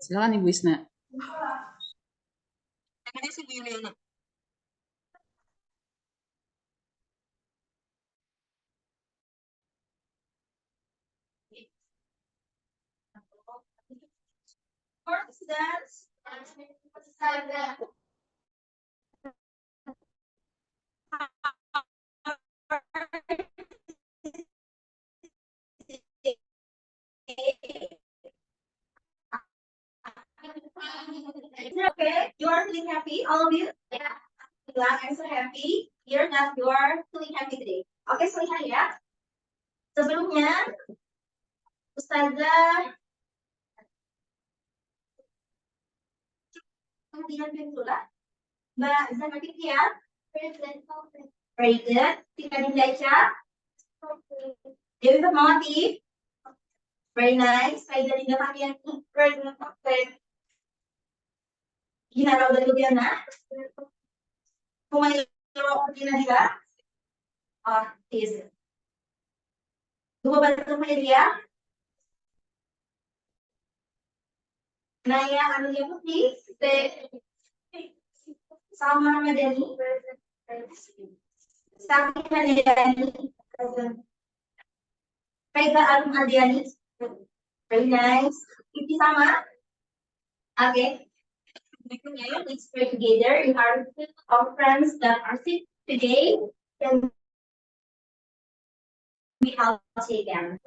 Silakan Ibu Isna. Terima kasih Bu Yuliana. Okay, you are feeling happy, all of you? Yeah. Glad I'm so happy. You're not. You are feeling happy today. Oke, so lihat ya. Sebelumnya, Ustazah kemudian Bintula, Mbak Zanatia. Very good. Tika Dindaca. Dewi Fatmawati. Very nice. Saya Dinda Fahrian. Very good. Gina Rauda Lubiana. Kumail Gina juga. Is. Dua Batu Media. Naya Anulia Putri. Sama Madani. Sakti Madani. Reza Arum Adiani. Very nice. Iti sama. Okay. Let's pray together. You are our friends that are sick today. Can we help again?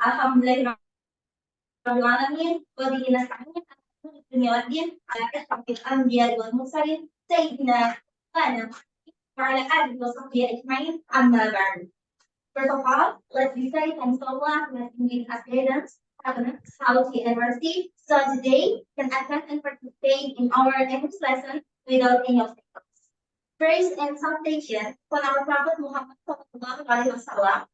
Alhamdulillah. Alamin ودينا سعيد الدنيا والدين على كثرة الأنبياء والمرسلين سيدنا محمد وعلى آله وصحبه أجمعين أما بعد. First of all, let's be say thanks to Allah who has given us guidance, happiness, healthy, and mercy. So today can attend and participate in our English lesson without any obstacles. Praise and salutation for our Prophet Muhammad Sallallahu Alaihi Wasallam.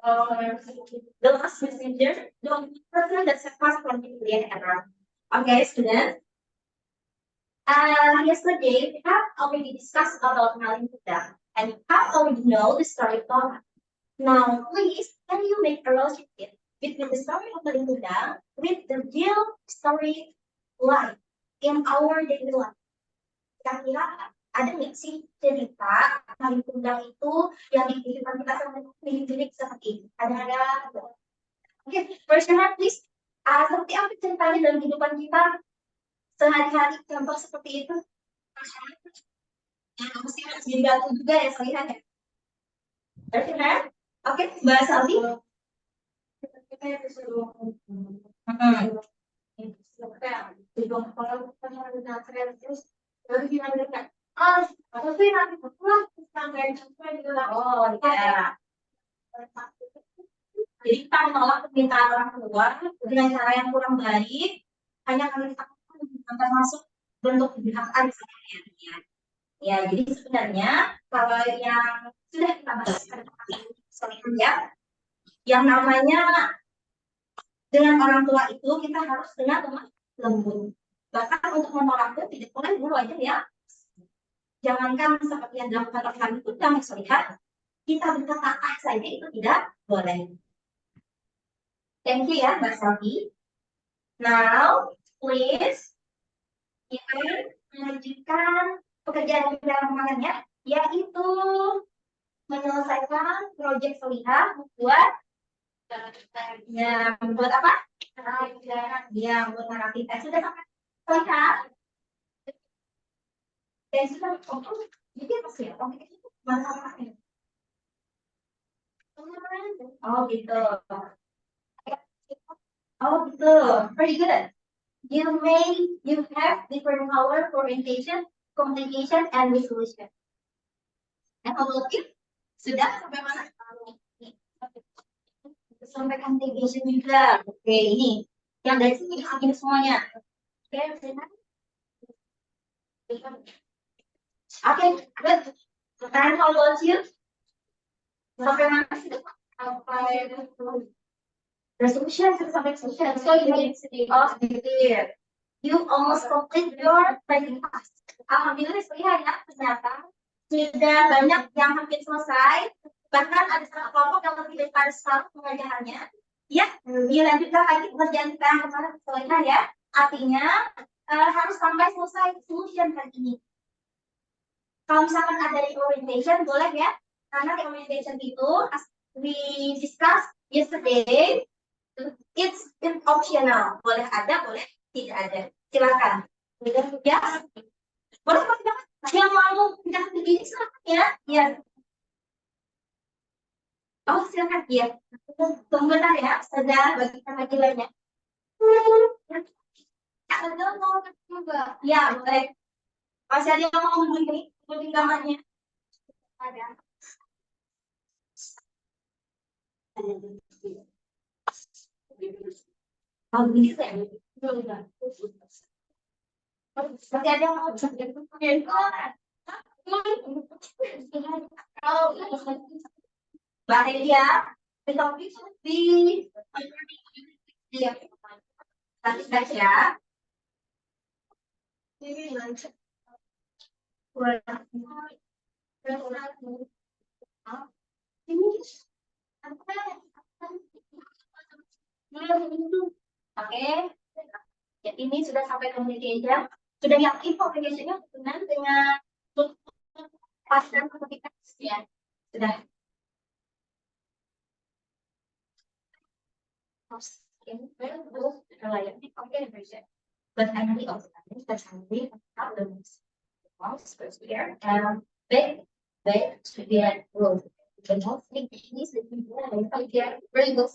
The last messenger, the only person that surpassed from the era. Okay, students. Yesterday we have already discussed about Malin Kundang, and you have already know the story of Malin. Now, please, can you make a relationship between the story of Malin Kundang with the real story life in our daily life? Kira-kira ada nggak sih cerita Malin Kundang itu yang di kehidupan kita mirip-mirip seperti ini? Ada. Oke, first please. Seperti apa ceritanya dalam kehidupan kita sehari-hari, contoh seperti itu? Yang mesti harus jadi batu juga ya, saya lihat ya. First oke, Mbak Saldi. Oh, ya. Jadi kita menolak permintaan orang tua dengan cara yang kurang baik, hanya karena kita termasuk bentuk kejahatan sebenarnya. Ya, jadi sebenarnya kalau yang sudah kita bahas ya, yang namanya dengan orang tua itu kita harus dengan lemah lembut. Bahkan untuk menolak pun tidak boleh dulu aja ya. Jangankan seperti yang dilakukan oleh kami pun kami lihat, kita berkata saja itu tidak boleh. Thank you ya, Mbak Salvi. Now, please, kita melanjutkan pekerjaan kita kemarinnya, yaitu menyelesaikan proyek Solihah membuat membuat apa? Ya, membuat naratif. Sudah sampai Solihah? Dan sudah jadi apa sih? Masalahnya. Oh gitu. Oh gitu. Very good. You have different power for orientation, communication, and resolution. And how about you? Sudah sampai mana? Sampai communication juga. Oke, ini yang dari sini semuanya. Oke, okay, good. And how about you? Sampai mana sih? Sampai resolution sampai resolution. So you almost complete your writing task. Alhamdulillah ya, ternyata sudah banyak yang hampir selesai. Bahkan ada satu kelompok yang lebih daripada separuh pengajarannya, ya, dilanjutkan lagi pekerjaan kita yang kemarin selesai ya. Artinya harus sampai selesai solution hari ini. Kalau misalkan ada reorientation, boleh ya. Karena reorientation itu, as we discussed yesterday, it's optional. Boleh ada, boleh tidak ada. Silakan. Ya, boleh banget. Yang mau pindah ke ini silakan ya. Ya. Oh, silakan ya. Tunggu bentar ya, sudah bagikan lagi lainnya. Ada mau juga. Ya, boleh. Masih ada yang mau begini, begini gambarnya. Ada. Oh, ini saya. Masih ada yang mau Mbak Helia, the topic should be nanti saja. Oke, ya, ini sudah sampai communication. Sudah yang info communicationnya dengan pas dan komunikasi ya. Sudah. But I really also think that I really have the most here. They should be like growth. The most thing is that you very good.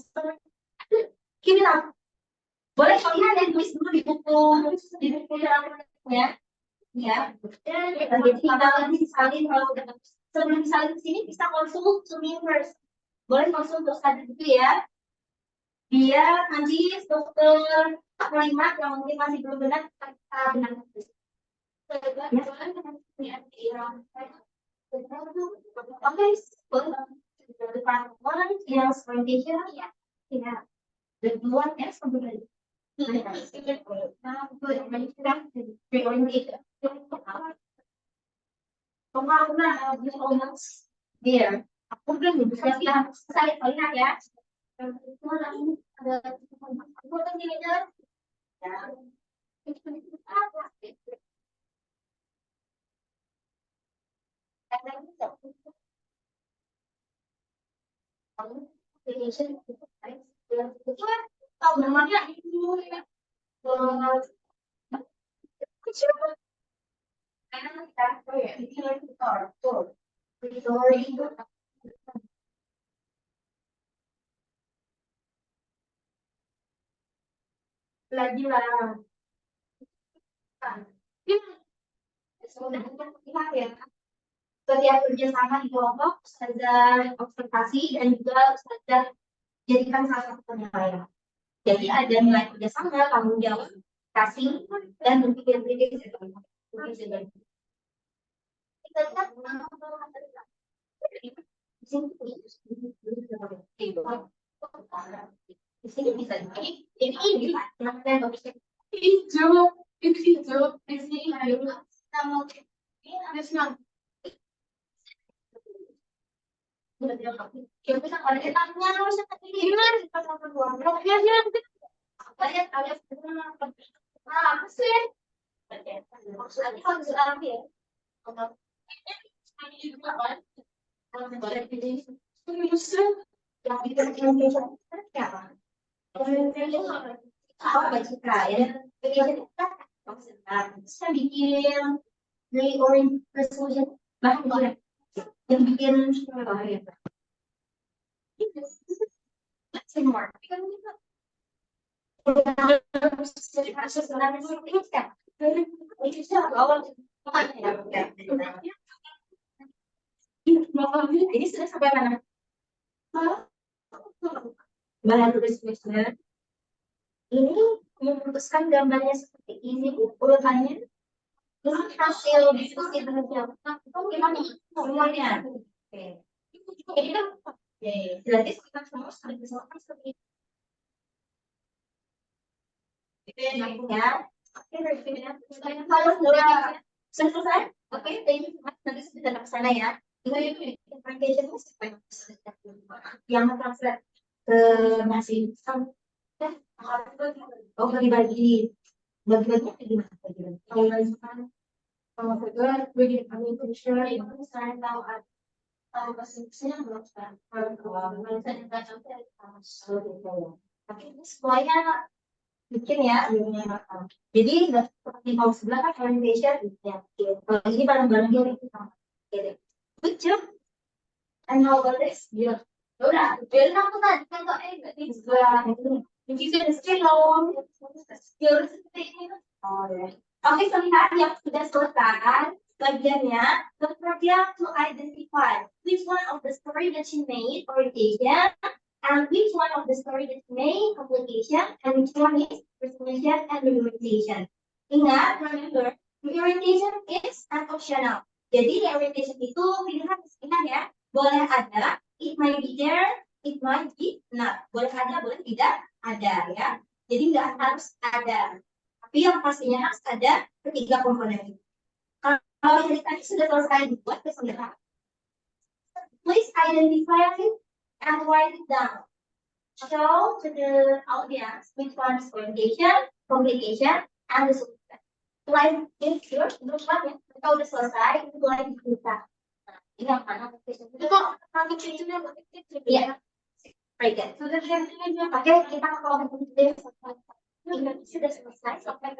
Gini lah. Boleh kalian yang tulis dulu di buku ya. Ya. Jadi kita nanti disalin kalau sebelum disalin ke sini bisa konsul to me first. Boleh konsul untuk tadi dulu ya. Biar nanti dokter kalimat yang mungkin masih belum benar kita benar. Oke, department yang presentation ya. Ya. The one is completely. There. Aku belum bisa saya lihat ya. Namanya itu kecil. Lagi lah. Lihat ya. Setiap kerjasama di kelompok, Ustazah observasi dan juga Ustazah jadikan salah satu penilaian. Jadi ada nilai kerjasama, tanggung jawab, kasih, dan berpikir kritis. Kita lihat di sini bisa ini hijau di sini kita bisa kalau kita harus ini kita berdua apa sih nanti kalau sudah ya bisa bikin reorient resolution bahan yang bikin ini sudah sampai mana? Bahan tulisnya ini memutuskan gambarnya seperti ini urutannya. Ini hasil diskusi dengan siapa? Gimana semuanya? Oke. Berarti kita semua sudah bisa seperti itu. Ya. Oke, kalau sudah selesai, oke, nanti sudah ke sana ya. Implementation itu yang translate ke bahasa Inggris kan bagi-bagi bagi-baginya kayak gimana? Kalau misalkan kalau kedua bagi communication itu misalnya tahu bahasa Inggrisnya belum kan? Kalau misalnya nggak sampai tapi ini semuanya bikin ya ilmunya matang. Jadi seperti mau sebelah kan orientation ya. Kalau ini bareng-bareng gitu. Good job. And how about this? Yeah. Udah, biarin aku tadi kan kok nggak bisa. Jadi sudah skill skill seperti ini. Oh ya. Oke, lihat yang sudah selesai bagiannya. Don't forget to identify which one of the story that you made orientation and which one of the story that you made communication and which one is presentation and memorization. Ingat, remember, orientation is an optional. Jadi orientation itu pilihan ya. Boleh ada, it might be there, it might be not. Boleh ada, boleh tidak ada ya. Jadi nggak harus ada. Tapi yang pastinya harus ada ketiga komponen itu. Kalau yang tadi sudah selesai dibuat, sudah. Please identify it and write it down. Show to the audience which one is orientation, communication, and the solution. Selain itu, ya, kita udah selesai, itu boleh dibuka. Ini yang mana? Itu kok nanti pintunya ya. Right. Sudah selesai. Oke, kita kalau sudah selesai sampai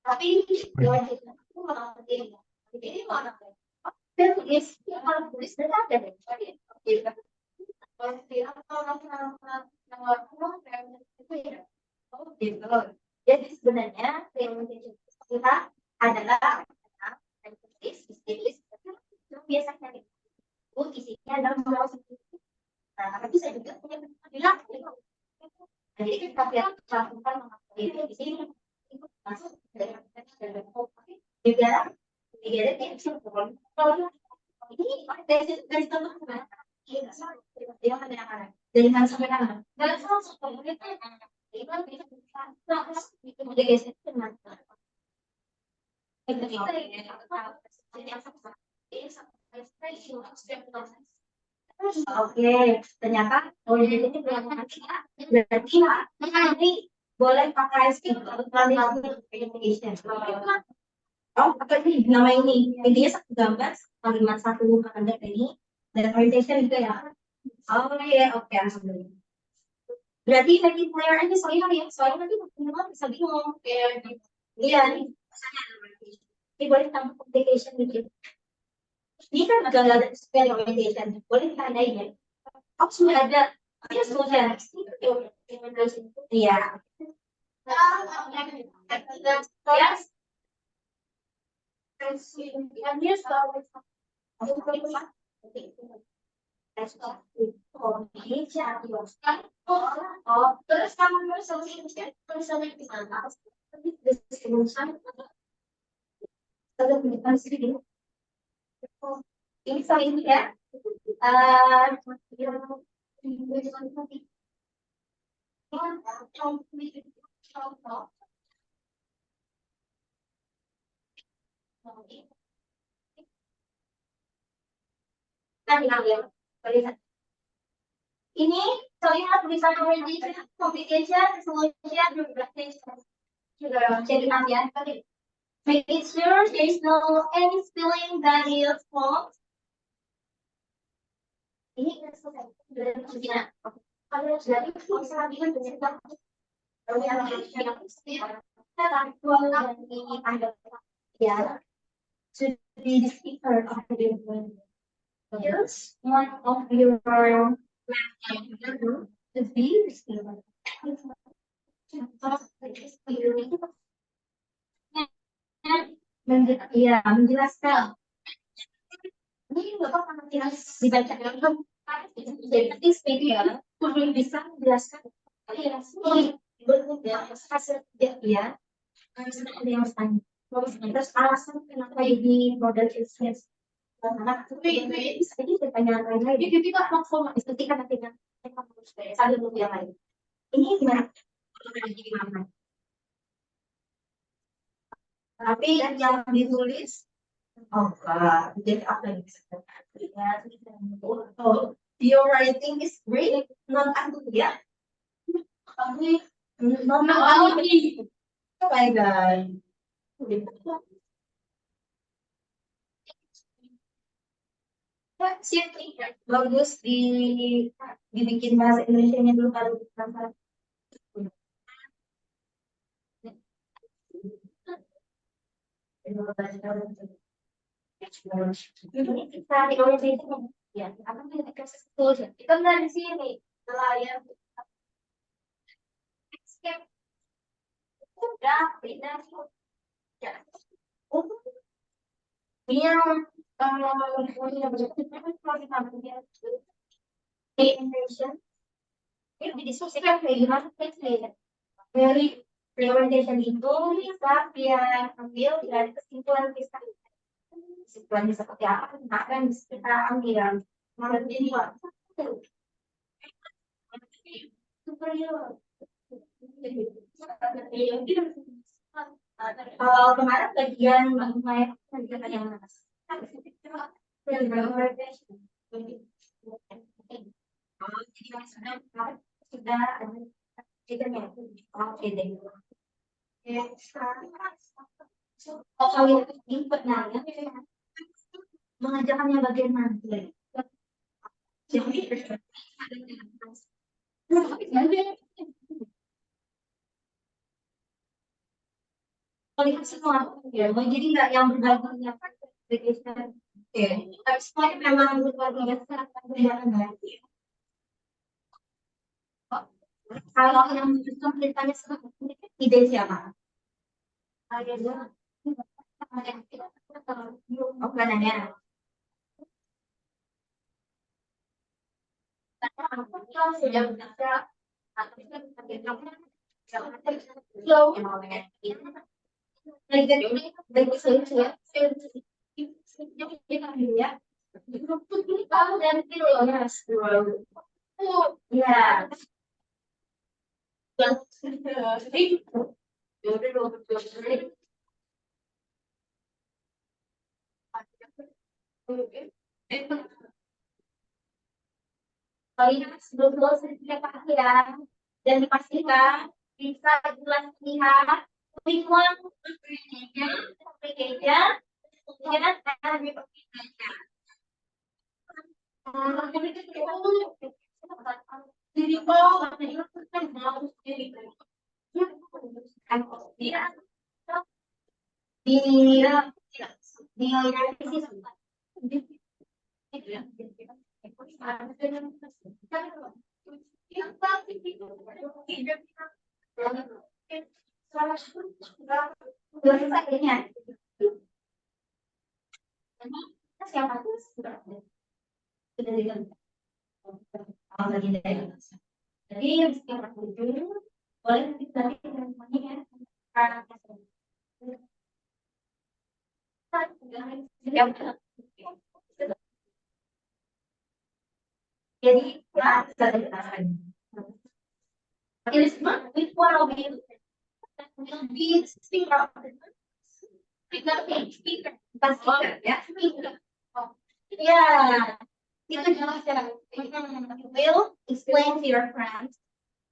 tapi ini mana? Dan tulis kalau tulis ada jadi sebenarnya kita adalah biasanya itu isinya adalah nah, tapi saya juga punya bilang jadi kita lihat cakupan di sini masuk dari juga dari contoh dari mana sampai mana dari Oke, ternyata ini berarti nanti boleh pakai communication. Oh, pakai ini nama ini. Intinya satu gambar, kalimat satu kalimat ini dan orientation itu ya. Oke, alhamdulillah. Berarti lagi clear aja soalnya nanti teman-teman bisa bingung. Iya, nih. Ini boleh tambah communication dikit. Ini kan agak ada spell orientation. Boleh ditandain ya. Oh, sudah ada. Iya, sudah. Iya. Yes. Terus kamu mau solusinya tulisannya di mana? Ini soal ini ya. Ini soalnya tulisan orientation, communication, solution, jadi ya. Make sure there is no any spelling that is false. Ini kalau dari misalnya bikin ya to be the speaker of the yes, one of your to be the speaker. Ya, menjelaskan. Ini Bapak pernah dibaca jadi speaker belum bisa menjelaskan hasil ya ada yang tanya terus alasan kenapa ini model business karena bisa jadi pertanyaan lain jadi kita langsung ketika nanti sambil yang lain ini gimana Tapi yang ditulis jadi apa yang bisa ya, your writing is great, non aku ya. Tapi non lagi. Oh my god. Bagus dibikin bahasa Indonesia-nya dulu baru ditranslate. Kita di orientation ya, apa sih dikasih tools ya? Kita nggak di sini nelayan escape udah beda ya. Dia orientation ini didiskusikan kayak gimana sih dari orientation itu bisa dia ambil dari kesimpulan kita. Kesimpulannya seperti apa akan kita ambil jadi kalau kemarin bagian saya yang mana? Jadi sudah oke deh. Oh, kalau input nanya mengajarkannya bagian mana? Jadi lihat semua ya, jadi nggak yang berbagi oke, tapi semuanya memang berbagi kalau yang justru ceritanya seperti ide siapa? Nanya. Ya. Lihat sebelum sertifikasian dan dipastikan bisa jelas lihat which one application and jadi boleh kita jadi which one of you will be speaker? Speaker, ya. Ya, itu jelas ya. Will explain to your friends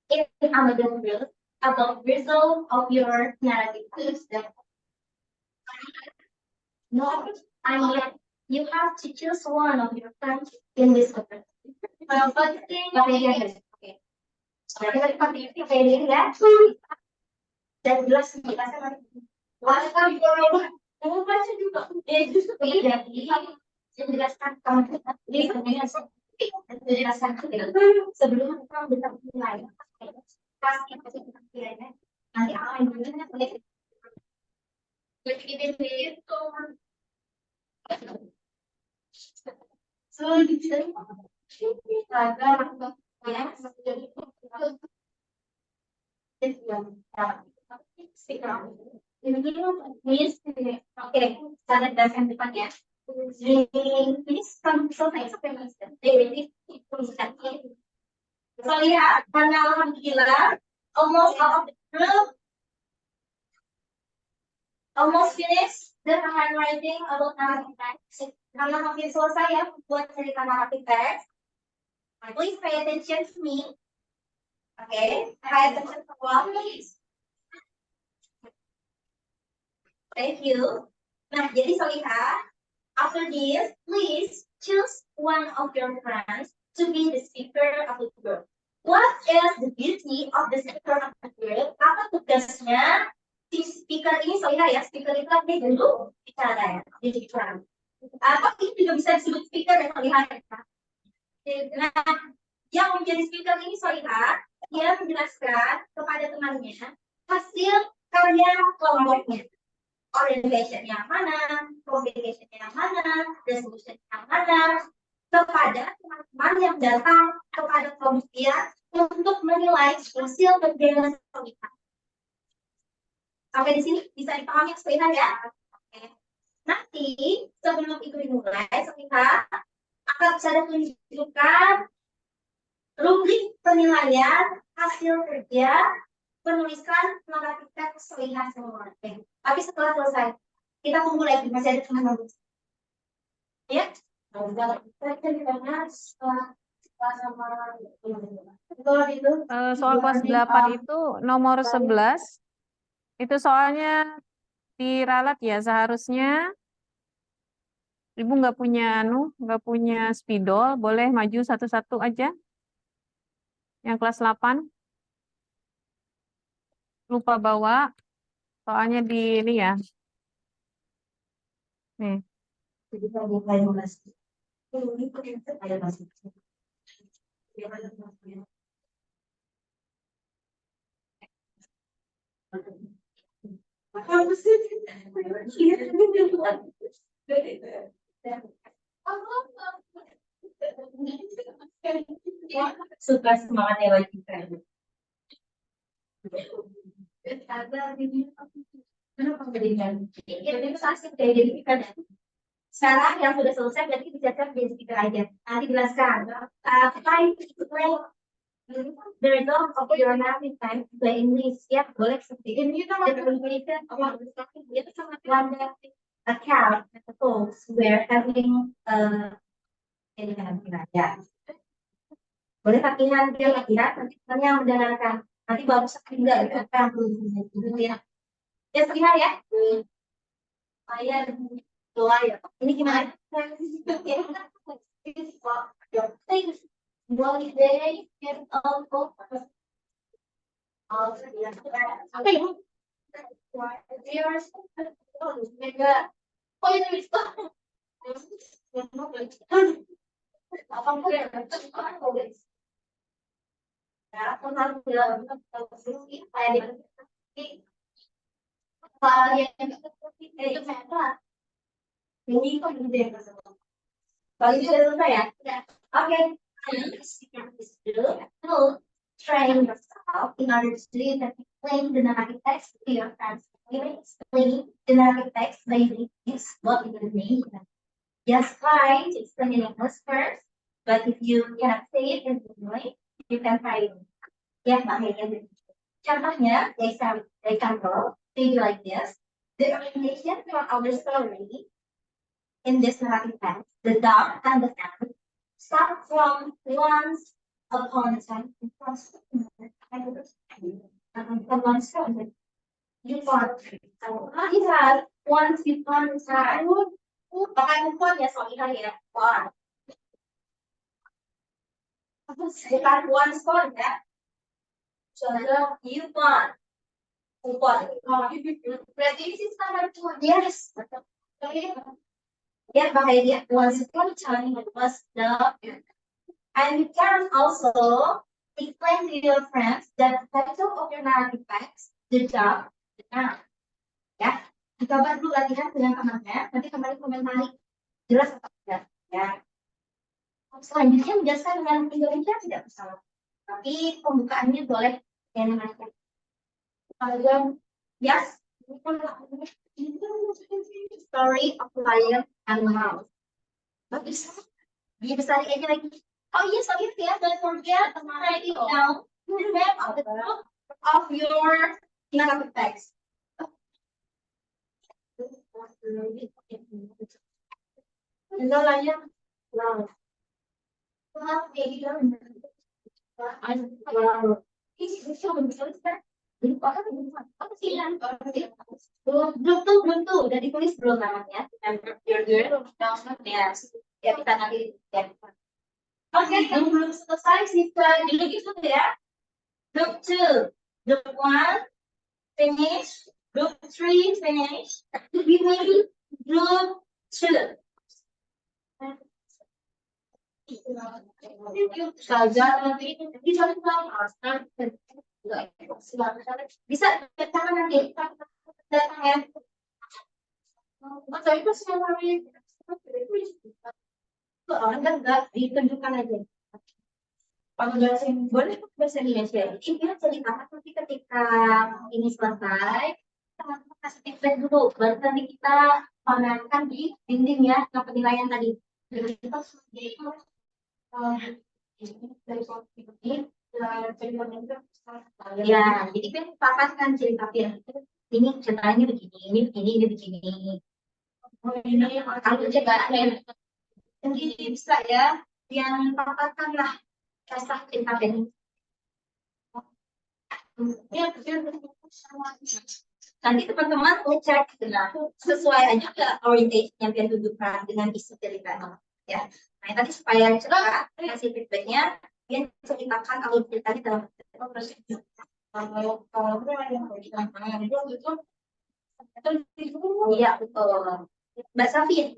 in Amazon Reels about result of your narrative. No, I mean you have to choose one of your friends in this conference. Okay. Jadi ya. Dan jelas kita kamu baca juga. Justru menjelaskan kamu menjelaskan sebelum kita bisa mulai. Pas kita nanti akan dulu oke, standar dasar depan ya. Ini selesai sampai master. Jadi so lihat karena alhamdulillah almost all of the group Almost finished the handwriting about narrative text. Karena hampir selesai ya buat cerita narrative text. Please pay attention to me. Okay, pay attention to me, please. Thank you. Nah, jadi Solihah, after this, please choose one of your friends to be the speaker of the group. What is the duty of the speaker of the group? Apa tugasnya si speaker ini? Solihah ya, speaker itu dia dulu bicara ya, dia bicara. Apa ini juga bisa disebut speaker ya Solihah ya? Nah, yang menjadi speaker ini Solihah, dia menjelaskan kepada temannya hasil karya kelompoknya. Organization yang mana, communication yang mana, resolution yang mana, kepada teman-teman yang datang kepada komisia untuk menilai hasil kerja Solihah. Sampai di sini bisa dipahami Solihah ya? Oke. Nanti sebelum itu dimulai, Solihah akan bisa tunjukkan rubrik penilaian hasil kerja penulisan narrative text Solihah semua. Tapi setelah selesai, kita tunggu lagi, masih ada teman-teman. Ya? Soal kelas 8 itu nomor 11. Itu soalnya diralat ya, seharusnya Ibu nggak punya spidol, boleh maju satu-satu aja. Yang kelas 8 lupa bawa, soalnya di ini ya. Nih. Suka semangatnya lagi kan. Sekarang yang sudah selesai berarti bisa jadi speaker aja. Nanti jelaskan. The result of your native time to play English. Ya, boleh seperti ini. The communication about the topic itu sangat one account the folks were having ini kan ya. Boleh latihan dia latihan nanti yang mendengarkan. Nanti baru tinggal apa yang perlu ya. Ya terlihat ya. Saya doa ya. Ini gimana? One day get all apa ya? Mega. Oh ini bisa. Okay. Train yourself in order to do that. Explain the narrative text to your friends. Explain the narrative text by using what is the name. Just try to explain in English first, but if you cannot say it in English, you can try it. Ya, makanya. Contohnya, example, maybe like this. The origination from our story in this narrative text, the dog and the cat, start from once upon a time. You want lihat once upon a time. Pakai kupon ya Solihah ya. One. Bukan once upon ya. Contoh you want kupon. Berarti ini sih standar cuma yes. Ya pakai dia once upon a time was the. And you can also explain to your friends that the title of your narrative text, the job, the noun. Ya, dicoba dulu latihan dengan temannya, nanti kembali komentari jelas atau tidak. Ya. Selanjutnya menjelaskan dengan Indonesia tidak masalah, tapi pembukaannya boleh yang namanya. Yes. Story of lion and mouse. Bagus. Bisa aja lagi. Oh yes, ya, don't forget writing down the map of the book of your narrative text. Enggak lah ya. Belum tuh udah ditulis belum namanya? Ya, ya kita nanti ya. Oke, yang belum selesai siswa dulu gitu ya. Group 2, Group 1 finish, Group 3 finish, Group 2. Saja nanti bisa bisa datang nanti datang ya. Atau itu enggak ditunjukkan aja. Kalau bahasa boleh bahasa Indonesia. Ini kita ceritakan nanti ketika ini selesai, teman-teman kasih feedback dulu. Baru nanti kita pamerkan di dinding ya, ke penilaian tadi. Jadi kita itu dari soal ini ya, jadi kan papaskan cerita film ini ceritanya begini, ini begini. Ini kalau coba jadi bisa ya, yang papaskan lah kisah cerita film. Nanti teman-teman ngecek sesuai aja ke orientation yang dia tunjukkan dengan isi ceritanya ya. Nah tadi supaya cepat kasih feedbacknya, dia ceritakan alur ceritanya dalam proses. Iya betul. Mbak Safi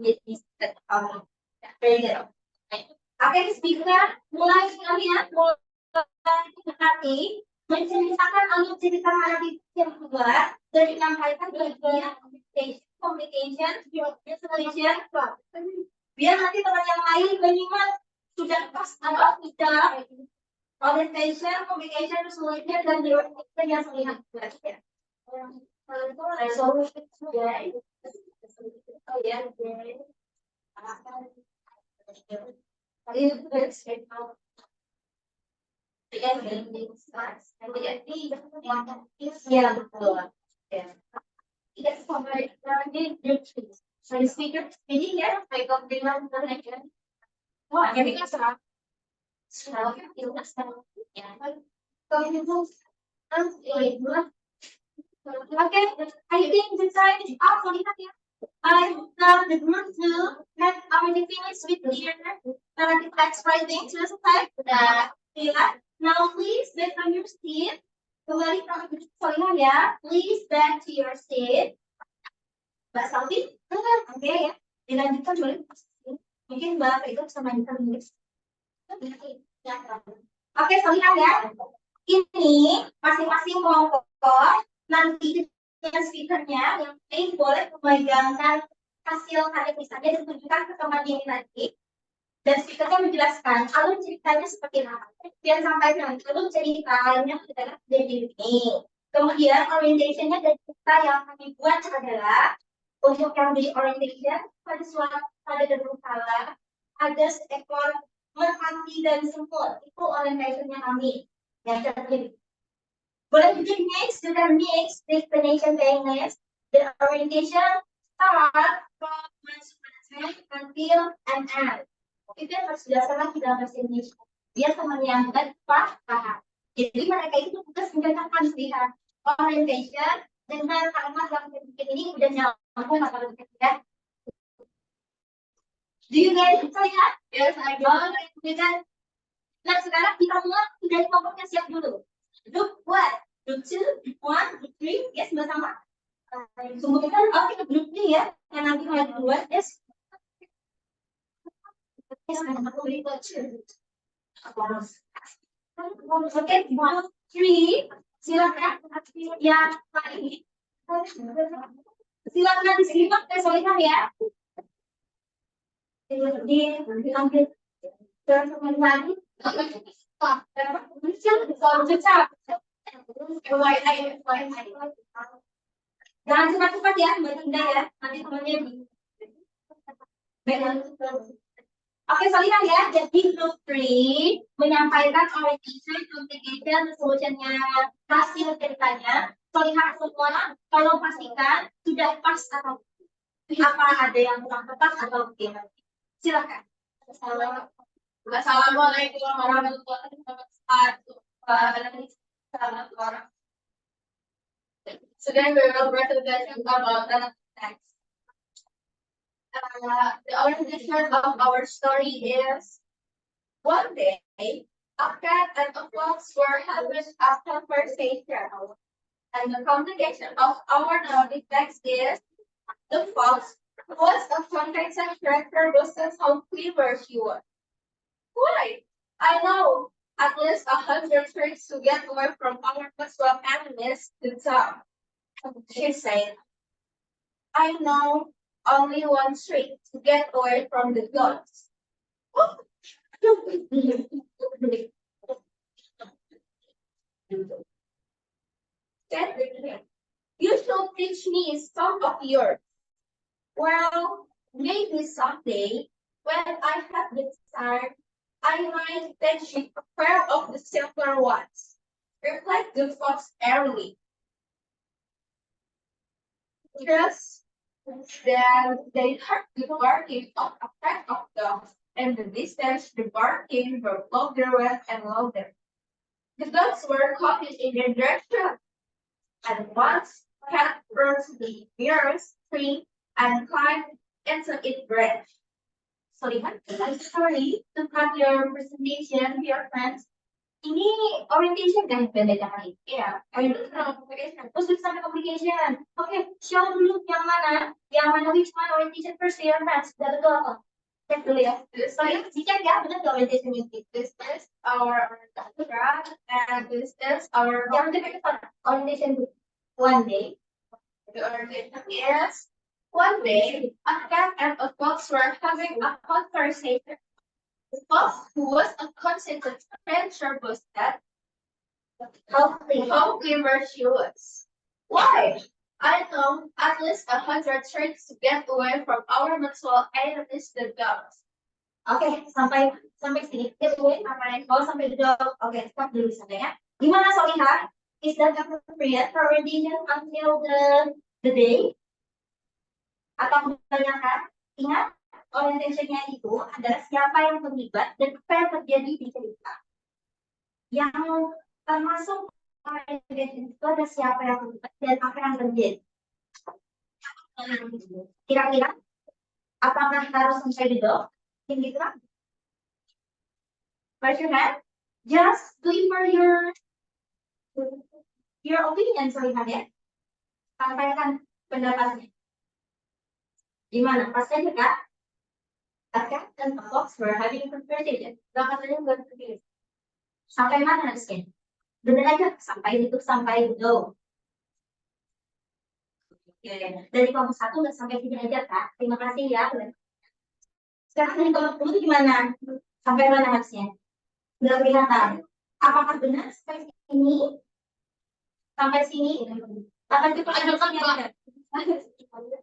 oke, speaker mulai sekalian mulai menceritakan alur cerita naratif yang kedua dan menyampaikan bagian communication, resolution, biar nanti teman yang lain menyimak sudah pas atau tidak orientation, communication, resolution dan resolution yang terlihat ya. Resolution ya betul. Yes, so the speaker speaking ya, saya bilang aja. Wah, jadi kan okay, I think the time is up for the I love the group too. Have already finished with your narrative text writing. Selesai? Sudah. Ya. Now please back on your seat. Kembali ke sorry ya. Please back to your seat. Mbak Salvi? Oke ya. Dilanjutkan boleh. Mungkin Mbak itu bisa mainkan nulis. Oke, sorry ya. Ini masing-masing kelompok nanti speakernya yang boleh memegangkan hasil karya tulisannya dan tunjukkan ke teman ini nanti, dan speakernya menjelaskan alur ceritanya seperti apa. Dia sampaikan alur ceritanya adalah dari ini. Kemudian orientationnya dari cerita yang kami buat adalah untuk yang di orientation pada gedung kala ada seekor merpati dan semut. Itu orientationnya kami. Yang terjadi. Boleh jadi next, kita next, the explanation being next. The orientation start from management until and end. Itu yang harus dilaksanakan di dalam bahasa Indonesia. Biar teman yang paham. Jadi mereka itu tugas mencatatkan lihat orientation dengan kalimat yang sedikit ini udah nyambung atau tidak. Do you get it? Yes, I got it. Nah sekarang kita mulai dari kelompoknya siap dulu. Group 1, Group 2, Group 1, Group 3, yes bersama. Tunggu kita ke Group 3 ya, yang nanti mulai duluan, yes. Yes, aku beri oke, Group 3, silakan yang lain. Silakan disimak kesulitan ya. Diambil teman lagi. Jangan cepat-cepat ya, Mbak Tinda ya. Nanti temannya di. Oke, soalnya ya. Jadi group 3 menyampaikan orientation, communication, resolution-nya hasil ceritanya. So lihat semua, kalau pastikan sudah pas atau Apa ada yang kurang tepat atau bagaimana? Silakan. Assalamualaikum warahmatullahi wabarakatuh. Today we will presentation about the text. The orientation of our story is: one day, a cat and a fox were having a conversation, and the complication of our knowledge text is: the fox was a conversation character versus how clever she was. Why? I know at least 100 tricks to get away from our possible enemies to top. She said, I know only one trick to get away from the gods. You should teach me some of yours. Well, maybe someday, when I have the time, I might teach you a pair of the simpler ones. Replied the fox airily. Just then they heard the barking of a pack of dogs. In the distance, the barking grew louder and louder. The dogs were coming in their direction, and once Cat burst the nearest tree and climbed into its branch. So, lihat, I'm sorry to cut your presentation, dear friends. Ini orientation kan beda ini. Iya, orientation. Terus sampai communication. Oke, show dulu yang mana? Yang mana which one orientation first, dear friends? Udah betul apa? Cek dulu ya. So, ini dicek ya, benar nggak orientation unit? This is our undergrad, and this is our orientation group. One day, the orientation is: one day, a cat and a fox were having a conversation. The fox, who was a consistent adventure, was that how clever she was. Why? I know at least 100 tricks to get away from our mutual enemies, the dogs. Oke, sampai sini. Sampai the dog. Oke, stop dulu sampai ya. Gimana Solihah? Is that appropriate for orientation until the day? Atau kebanyakan? Ingat, orientation-nya itu adalah siapa yang terlibat dan apa yang terjadi di cerita. Yang termasuk orientation itu ada siapa yang terlibat dan apa yang terjadi. Kira-kira, apakah harus sampai the dog? Gitu kan? Raise your hand. Just deliver your opinion, Solihah ya. Sampaikan pendapatnya. Gimana? Pas aja kak? A cat and a fox were having a conversation. Katanya buat begini. Sampai mana harusnya? Bener aja sampai itu sampai go. Oke. Dari kelompok 1 nggak sampai sini aja kak. Terima kasih ya. Sekarang dari kelompok 10 gimana? Sampai mana harusnya? Nggak kelihatan. Apakah benar sampai sini? Sampai sini? Akan kita lanjutkan ya. Sampai sini aja.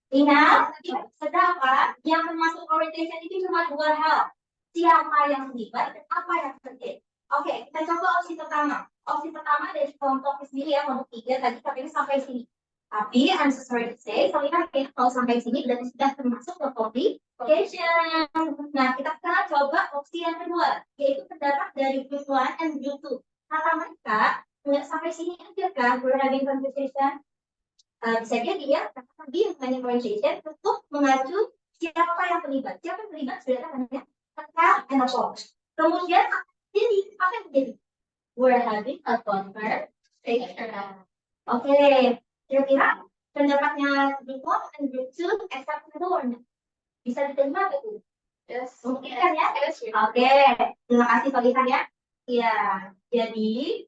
Ingat, sedangkan yang termasuk orientation itu cuma 2 hal. Siapa yang terlibat dan apa yang terjadi. Oke, kita coba opsi pertama. Opsi pertama dari kelompok sendiri ya, kelompok 3 tadi sampai sini. Tapi, I'm so sorry to say, soalnya kalau sampai sini berarti sudah termasuk ke complication. Nah, kita sekarang coba opsi yang kedua, yaitu pendapat dari group 1 and group 2. Kata mereka, nggak sampai sini aja kan, we're having conversation. Bisa jadi ya, tadi hanya conversation untuk mengacu siapa yang terlibat. Siapa yang terlibat sudah namanya cat and a fox. Kemudian, jadi apa yang terjadi? We're having a conversation. Oke. Kira-kira pendapatnya group 1 and group 2 except the one. Bisa diterima betul? Yes. Mungkin kan ya? Yes. Oke. Terima kasih Solihah ya. Iya. Jadi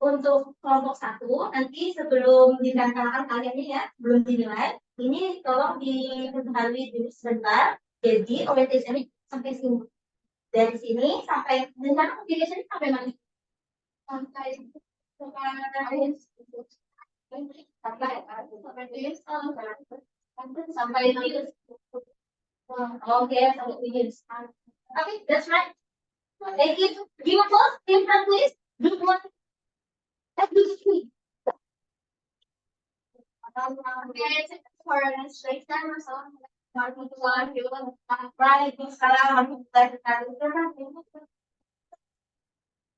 untuk kelompok 1 nanti sebelum ditantangkan kalian ya, belum dinilai. Ini tolong diketahui dulu sebentar. Jadi orientation sampai sini. Dari sini sampai dengan application sampai mana? Sampai Oke, that's right. Thank you. Do you want team plan, please? Group one. Group three.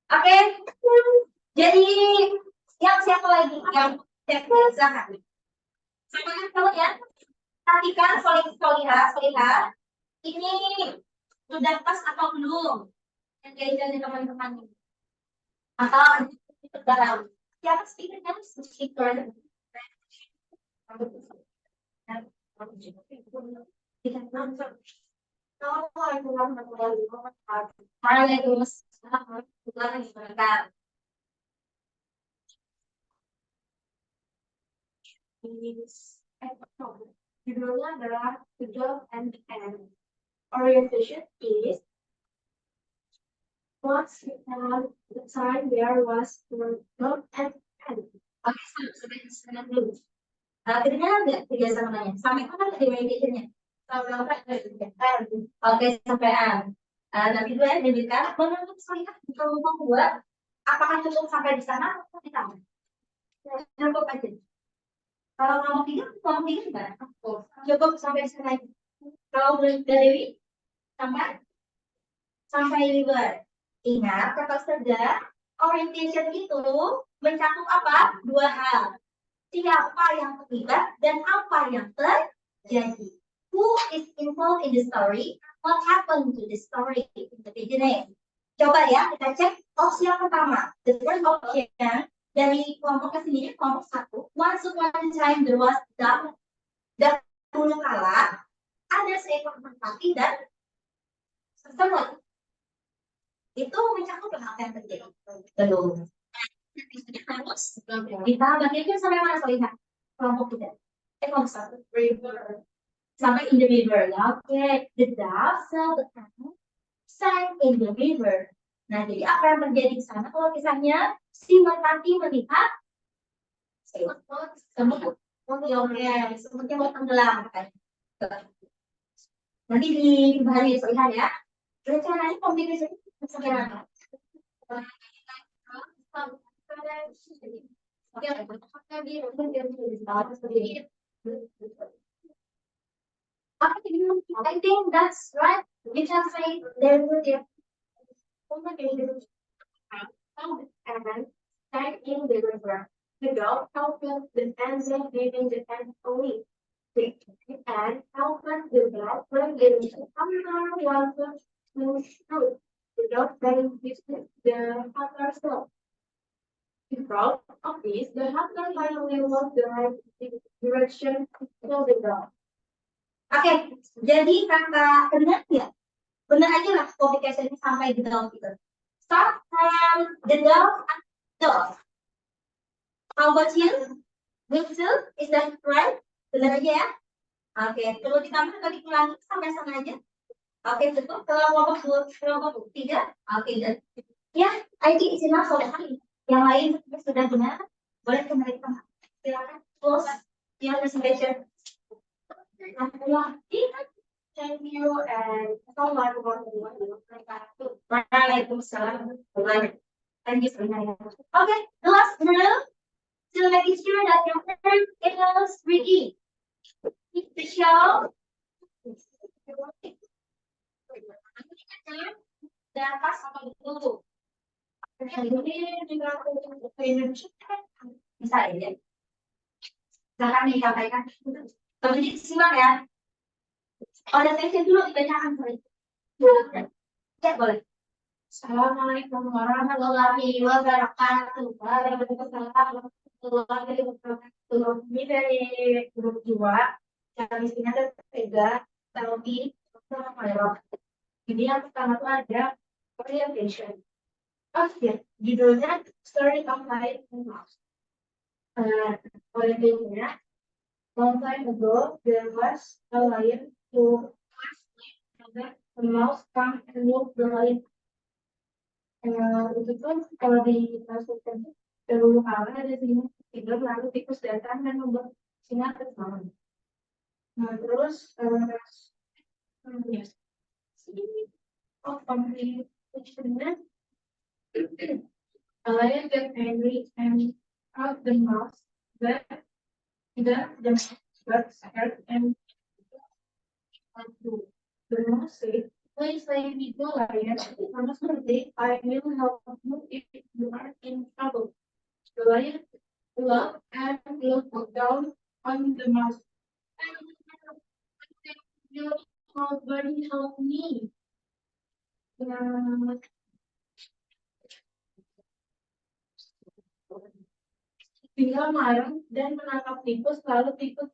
Oke, jadi yang siapa lagi yang silakan. Silakan kalau ya. Perhatikan solihat. Ini sudah pas atau belum? Engagement di teman-teman ini. Atau dalam siapa speakernya? Speaker. Judulnya adalah The Job and the End. Orientation is once upon the time there was the job and end. Oke, sampai dulu. Akhirnya nggak kerjasamanya. Sampai kapan tadi orientationnya? Sampai apa? Oke, sampai an. Nanti dulu ya, lanjutkan. Menurut saya, kalau mau buat, apakah cukup sampai di sana atau di taman? Cukup aja. Kalau ngomong tiga enggak? Cukup sampai di sana. Kalau dari Dewi, sampai river. Ingat, kata kerja orientation itu mencakup apa? Dua hal. Siapa yang terlibat dan apa yang terjadi. Who is involved in the story? What happened to the story in the beginning? Coba ya, kita cek opsi yang pertama. The first option dari kelompok sendiri, kelompok satu. Once upon a time there was dahulu kala ada seekor merpati dan semut. Itu mencakup apa yang terjadi. Belum. Harus kita bagikan sampai mana lihat kelompok kita. Kelompok satu. River. Sampai in the river. Oke. The dove saw the camel sang in the river. Nah, jadi apa yang terjadi di sana? Kalau kisahnya si merpati melihat semut. Oke, semutnya mau tenggelam. Nanti di bahari lihat ya. Rencananya kompetisi sampai mana? I think that's right. You can say there will be and start in the river. The dog helped the answer leaving the tent only. And helped the dog when it was water to shoot. The dog then visited the hunter stop. In front of this, the hunter finally walked the right direction to kill the dog. Oke, jadi kata benar ya? Benar aja lah complication sampai di dalam itu. Start from the dog and dog. How about you? Wilson, is that right? Benar aja ya? Oke, perlu ditambah atau dikurangi sampai sana aja? Oke, cukup. Kalau kelompok 3, oke, dan ya, I think it's enough for the yang lain sudah benar, boleh ke mereka. Silakan close your presentation. Thank you and assalamualaikum warahmatullahi wabarakatuh. Thank you so much. Okay, the last rule to making sure that your friend is ready. The show. Dan pas apa dulu? Ini juga bisa ya. Silakan disampaikan. Teman-teman simak ya. Ada section dulu dibacakan boleh. Cek boleh. Assalamualaikum warahmatullahi wabarakatuh. Waalaikumsalam warahmatullahi wabarakatuh. Ini dari grup 2. Yang isinya ada 3, Selvi, sama Mayor. Jadi yang pertama itu ada orientation. Oke, judulnya Story of Life in Mouse. Orientationnya, long time ago there was a lion who the mouse come and look the lion. Itu tuh kalau dimasukkan dahulu kala ada sini tidur lalu tikus datang dan membuat singa terbang. Nah terus A lion gets angry and out the mouse. The mouse got scared and the mouse said, "Please let me go, lion. Honestly, I will help you if you are in trouble." The lion looked and looked down on the mouse. "You already helped me." Tinggal marah dan menangkap tikus, lalu tikus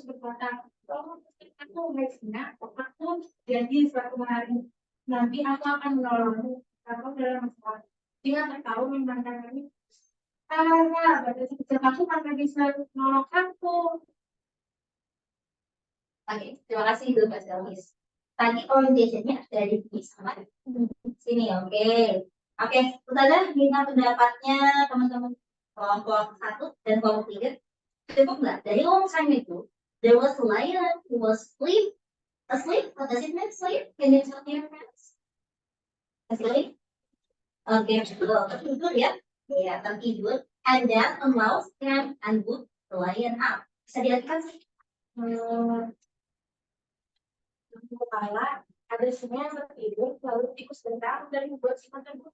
berkata, "Oh, aku Mexina, aku jadi suatu hari nanti aku akan menolongmu kalau dalam masalah." Dia tertawa memandangnya. Berarti kecil aku karena bisa menolong aku. Oke, terima kasih dulu Mbak Selmis. Tadi orientationnya dari sama sini, oke. Oke, Ustazah minta pendapatnya teman-teman kelompok 1 dan kelompok 3. Cukup nggak? Dari long time itu, there was a lion who was asleep. What does it mean, sleep? Can you tell me your friends? Asleep? Oke, tertidur ya. Ya, tertidur. And then a mouse came and woke the lion up. Bisa dilihatkan sih? Kepala, ada semua yang tertidur, lalu tikus datang dan membuat si tersebut.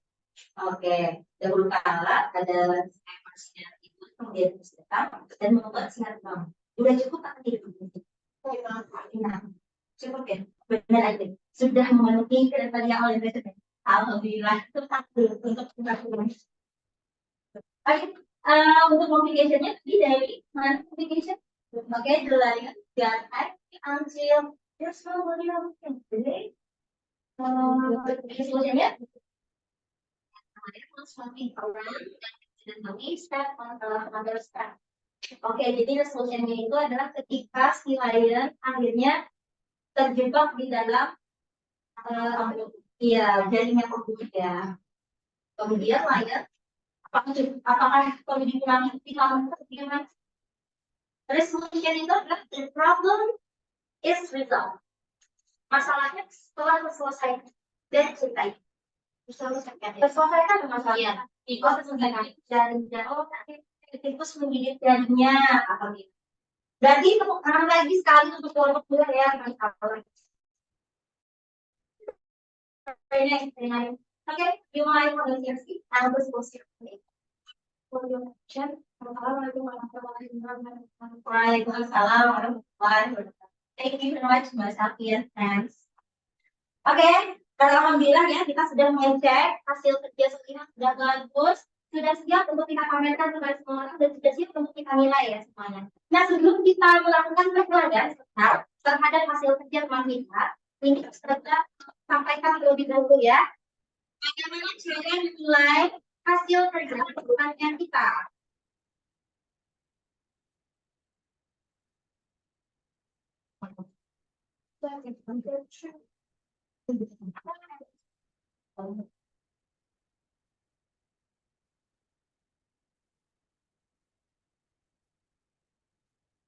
Oke, dahulu kala ada manusia tidur, kemudian tikus datang dan membuat singa terbang. Udah cukup tak tidur? Nah, cukup ya, benar aja. Sudah memenuhi kriteria oleh presiden. Alhamdulillah, tetap dulu untuk kita. Oke, untuk complication-nya tadi dari mana complication? Oke, the lion got happy until there's nobody else can play. Solution-nya? Was walking around and the step on another step. Oke, jadi resolusinya itu adalah ketika si lion akhirnya terjebak di dalam jaringnya pembunyi ya. Kemudian lion, apakah perlu dikurangi tilang bagaimana? Resolution itu adalah the problem is resolved. Masalahnya setelah selesai dan selesai. Selesaikan masalahnya. Tikus selesaikan jaring tikus menggigit jaringnya apa gitu. Berarti tepuk tangan lagi sekali untuk kelompok 2 ya, masalah. Oke, dimulai pronunciasi. Harus posisi. Waalaikumsalam warahmatullahi wabarakatuh. Thank you very much, Mbak Safian. Thanks. Oke, alhamdulillah ya kita sudah mengecek hasil kerja seminar sudah bagus, sudah siap untuk kita pamerkan kepada semua orang dan sudah siap untuk kita nilai ya semuanya. Nah, sebelum kita melakukan penilaian terhadap hasil kerja teman kita, ini kita sampaikan terlebih dahulu ya. Bagaimana cara menilai hasil kerja teman kita?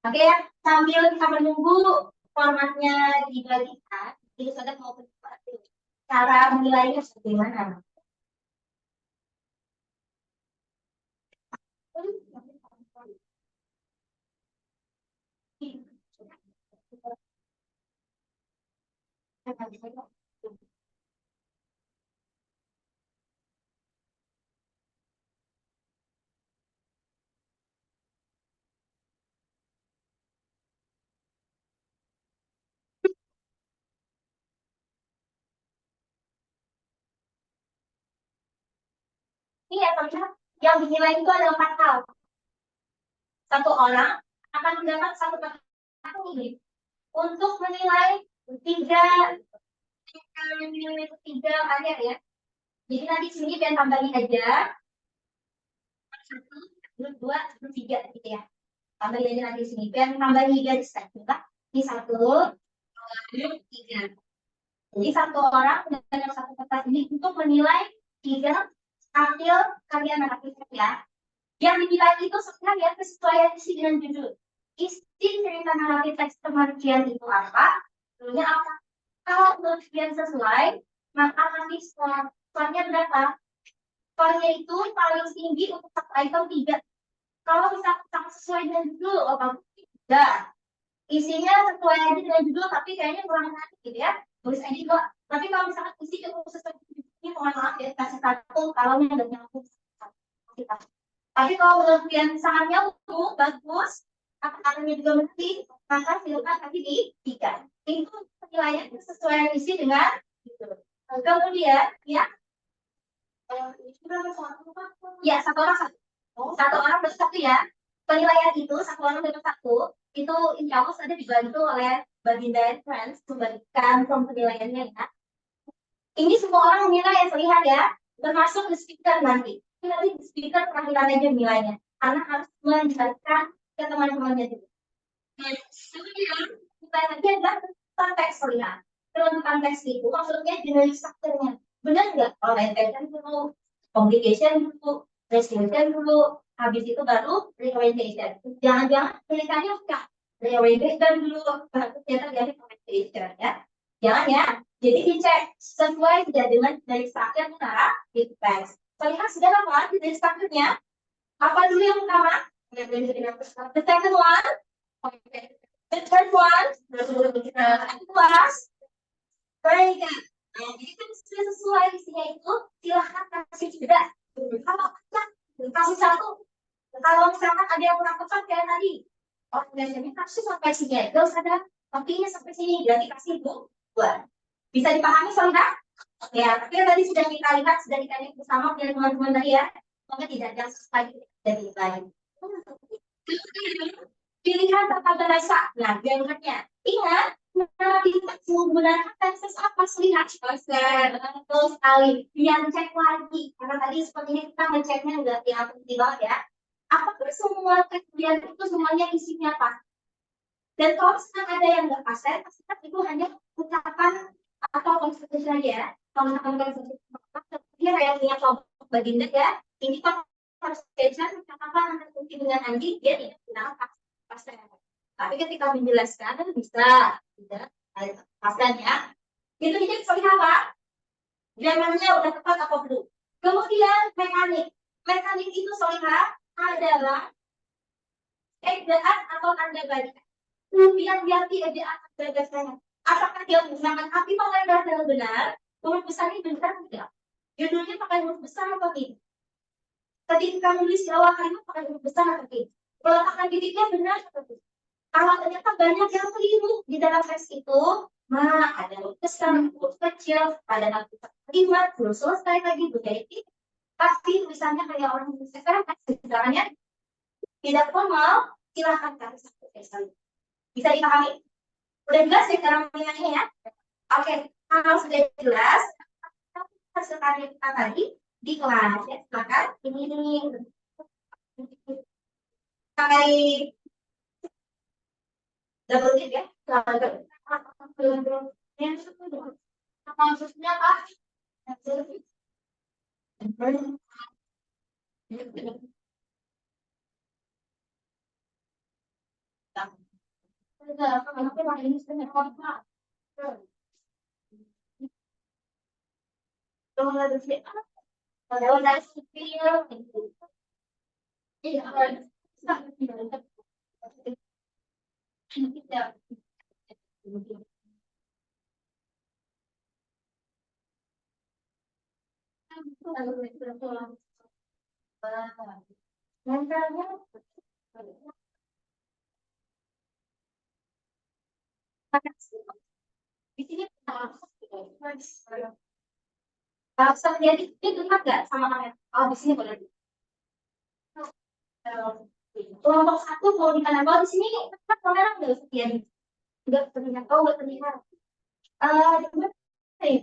Oke, sambil kita menunggu formatnya dibagikan, jadi sudah mau cara menilainya seperti mana? Ini ya, terlihat yang dinilai itu ada 4 hal. Satu orang akan mendapat satu ini untuk menilai tiga karya ya. Jadi nanti sini biar tambahin aja 1, 2, 3 gitu ya. Tambahin aja nanti sini biar tambahin garis kita. Ini 1, 2, 3. Jadi satu orang dengan satu kertas ini untuk menilai 3 hasil karya naratif ya. Yang dinilai itu sebenarnya kesesuaian isi dengan judul. Isi cerita naratif teks kemanusiaan itu apa? Judulnya apa? Kalau penelitian sesuai, maka nanti skornya berapa? Skornya itu paling tinggi untuk satu item 3. Kalau misalkan sangat sesuai dengan judul, oh bagus, tidak. Isinya sesuai aja dengan judul, tapi kayaknya kurang menarik gitu ya. Tulis aja kok. Tapi kalau misalkan isi cukup sesuai dengan judulnya, mohon maaf ya, kasih satu. Kalau nggak nyambung, kasih satu. Tapi kalau penelitian sangat nyambung, bagus, kata-katanya juga mengerti, maka silakan kasih di 3. Itu penilaian sesuai isi dengan judul. Kemudian, ya, ya satu orang satu. Satu orang dapat satu ya. Penilaian itu satu orang dapat satu. Itu insya Allah sudah dibantu oleh Baginda and Friends membagikan form penilaiannya ya. Ini semua orang menilai yang terlihat ya, termasuk the speaker nanti. Nanti the speaker penampilan aja nilainya, karena harus menjelaskan ke teman-temannya juga. Kemudian nilai lagi adalah teks terlihat. Dalam teks itu maksudnya generic structure-nya. Benar nggak? Orientation dulu, communication dulu, presentation dulu, habis itu baru reorientation. Jangan-jangan tulisannya enggak reorientation dulu, baru ternyata jadi communication ya. Jangan ya. Jadi dicek sesuai tidak dengan dari structure utara di teks. Terlihat sudah apa dari structure-nya? Apa dulu yang utama? The second one, the third one, was very good. Jadi kan sudah sesuai isinya itu, silahkan kasih jeda. Kalau kasih satu. Kalau misalkan ada yang kurang tepat kayak tadi, organisasinya kasih sampai sini, gak usah ada topinya sampai sini, berarti kasih dua. Bisa dipahami saudara? Ya, tapi yang tadi sudah kita lihat, sudah kita lihat bersama dengan teman-teman tadi ya, maka tidak ada lagi dari lain. Pilihan tata bahasa. Nah, grammarnya. Ingat, cara kita menggunakan tenses apa? Lihat, betul sekali. Yang cek lagi. Karena tadi sepertinya kita ngeceknya enggak yang penting banget ya. Apakah semua kejadian itu semuanya isinya pas? Dan kalau misalkan ada yang nggak pas, pastikan itu hanya ucapan atau konstruksi saja ya. Kalau misalkan konstruksi, dia kayak punya kelompok baginda ya. Ini kan harus menjelaskan kata-kata antara kunci dengan anjing, dia tidak gunakan pas. Tapi ketika menjelaskan bisa tidak paskan ya. Itu jadi seperti apa? Grammarnya udah tepat apa belum? Kemudian mekanik. Mekanik itu solihah adalah ejaan atau tanda baca. Kemudian ganti ejaan tanda bacanya. Apakah dia menggunakan arti pengendahan yang benar? Huruf besarnya benar tidak? Judulnya pakai huruf besar atau tidak? Ketika menulis di awal kalimat pakai huruf besar atau tidak? Peletakan titiknya benar atau tidak? Kalau ternyata banyak yang keliru di dalam teks itu, ada huruf besar, huruf kecil, ada kalimat, belum selesai lagi, jadi pasti tulisannya kayak orang Indonesia sekarang kan sejarahnya tidak formal, silahkan kasih satu tulisan. Bisa dipahami? Udah jelas ya cara menilainya ya? Oke, kalau sudah jelas, hasil karya kita tadi di kelas ya, maka ini pakai double tip ya. Maksudnya apa? Di sini jadi itu nggak sama kalian? Oh, di sini boleh. Kelompok satu mau di mana? Kalau di sini kan kamera nggak sekian, nggak terlihat. Oh, nggak terlihat.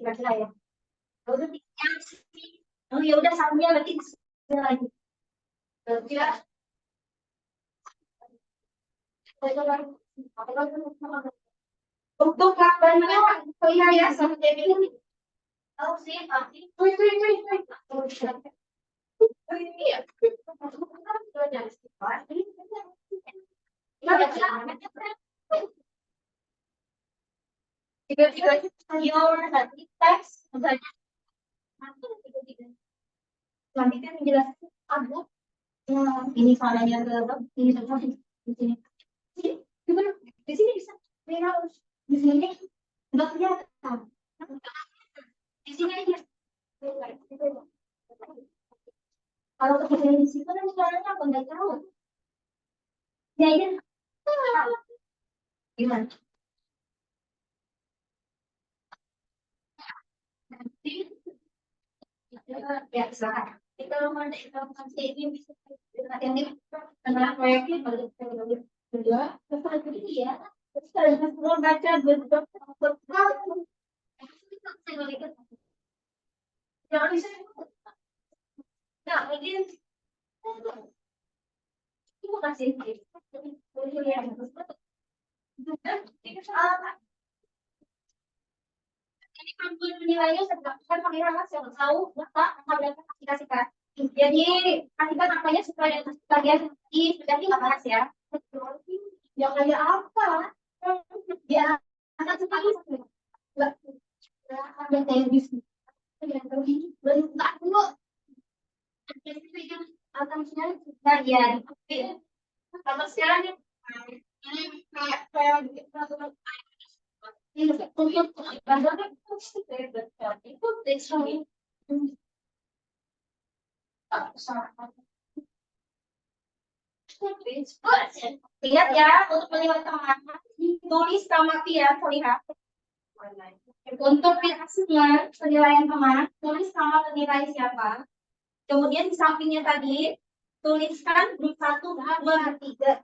Berarti lah ya. Oh ya udah satunya berarti lagi. Ya. Untuk lakbannya terlihat ya sama jadi ini. Oh sih, pasti. Oh ini ya. Tiga-tiga your nanti teks misalnya tiga-tiga nanti kan menjelaskan aku ini salahnya ke ini contoh di sini gimana di sini bisa harus di sini nggak kelihatan di sini aja kalau kerja di situ kan suaranya aku nggak tahu ya ya gimana ya silakan kalau mau ini bisa yang ini karena proyeknya kalau kedua terus jadi ya terus kalau baca bentuk jangan bisa nah ini terima kasih ini kampus menilainya sedangkan pengirangan yang tahu bapak ada kasih jadi kasihkan apanya supaya bagian di sudah kita bahas ya yang kayak apa ya akan sekali nggak ada kayak bis bentar dulu akan sekali bagian kalau sekarang ini kayak untuk lihat ya untuk penilaian teman tulis sama ya terlihat untuk penilaian teman tulis sama penilai siapa kemudian di sampingnya tadi tuliskan grup 1, 2, 3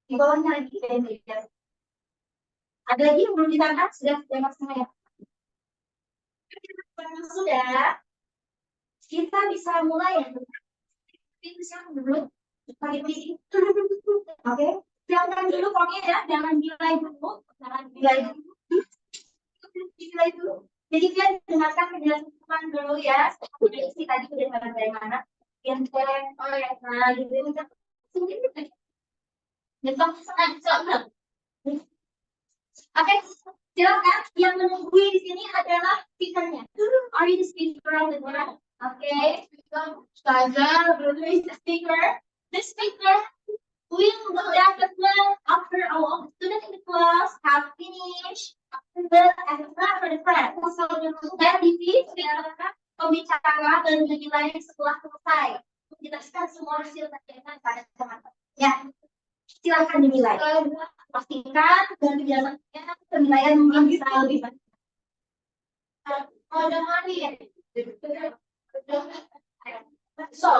di bawahnya lagi ada lagi yang belum ditangkap sudah maksimal ya sudah kita bisa mulai ya dulu oke jangan dulu pokoknya ya jangan nilai dulu jadi dia dengarkan penjelasan dulu ya isi tadi udah dari mana yang oh ya nah gitu oke, silakan. Yang menunggui di sini adalah speakernya. Are you the speaker of the class? Okay. Ustazah, is the speaker. The speaker will look at the class after all the students in the class have finished after the class. Dan di silakan pembicara dan menilai setelah selesai. Menjelaskan semua hasil kajian pada teman-teman. Ya, silakan dinilai. Pastikan dan biasanya penilaian mungkin bisa lebih baik. Ada hari ya. So,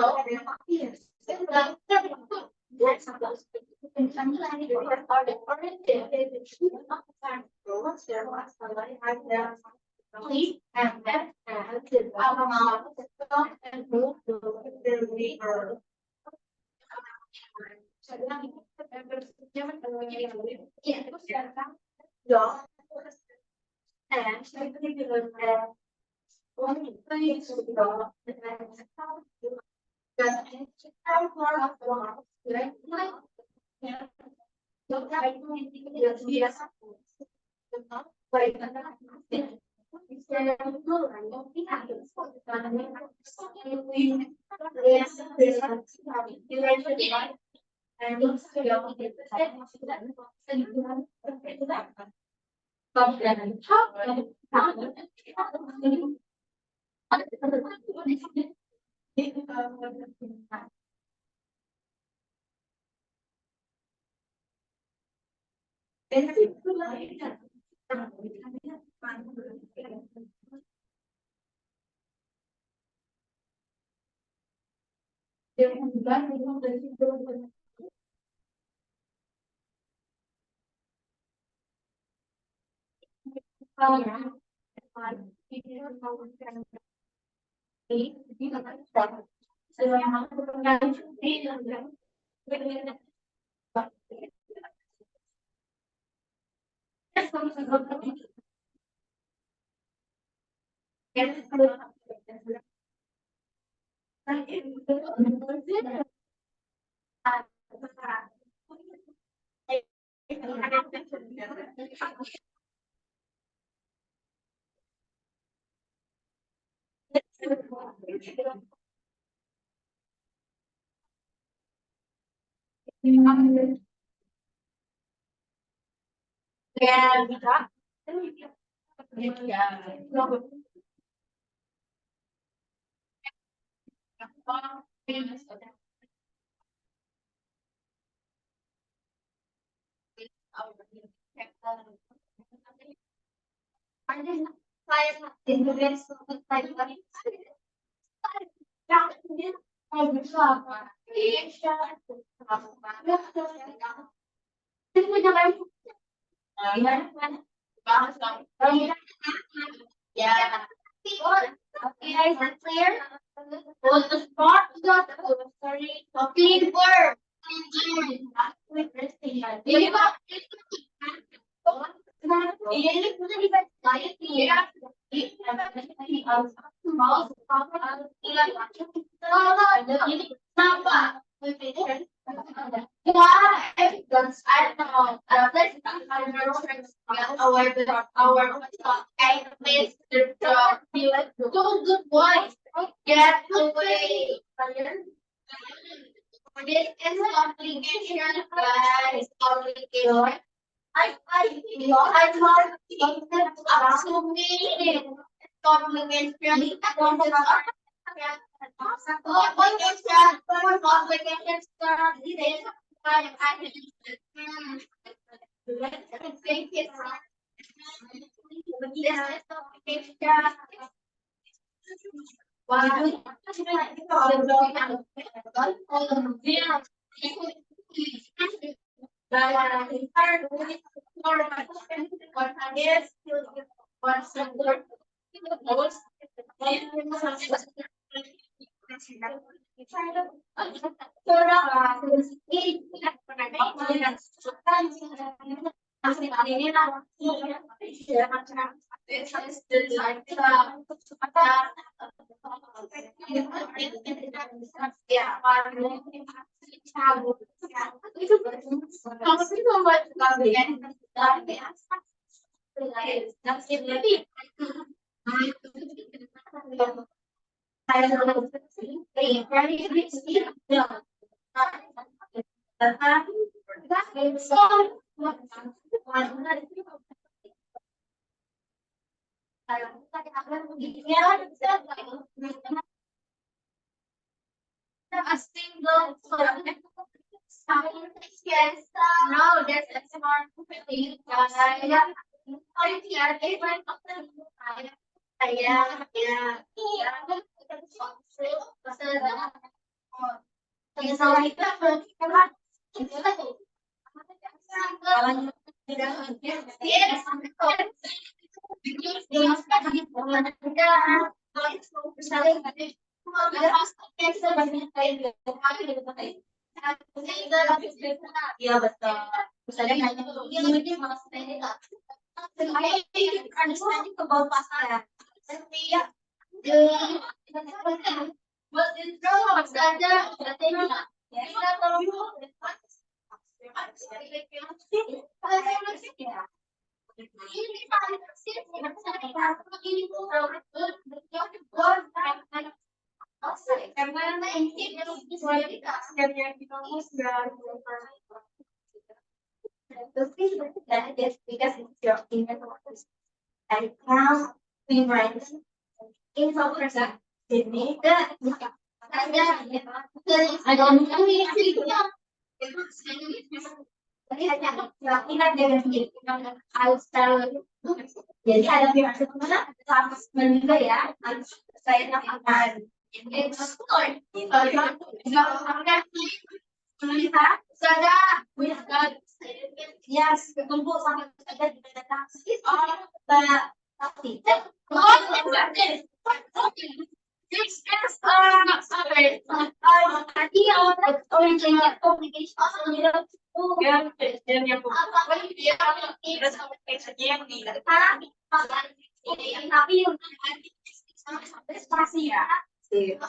kasih ya. Ya.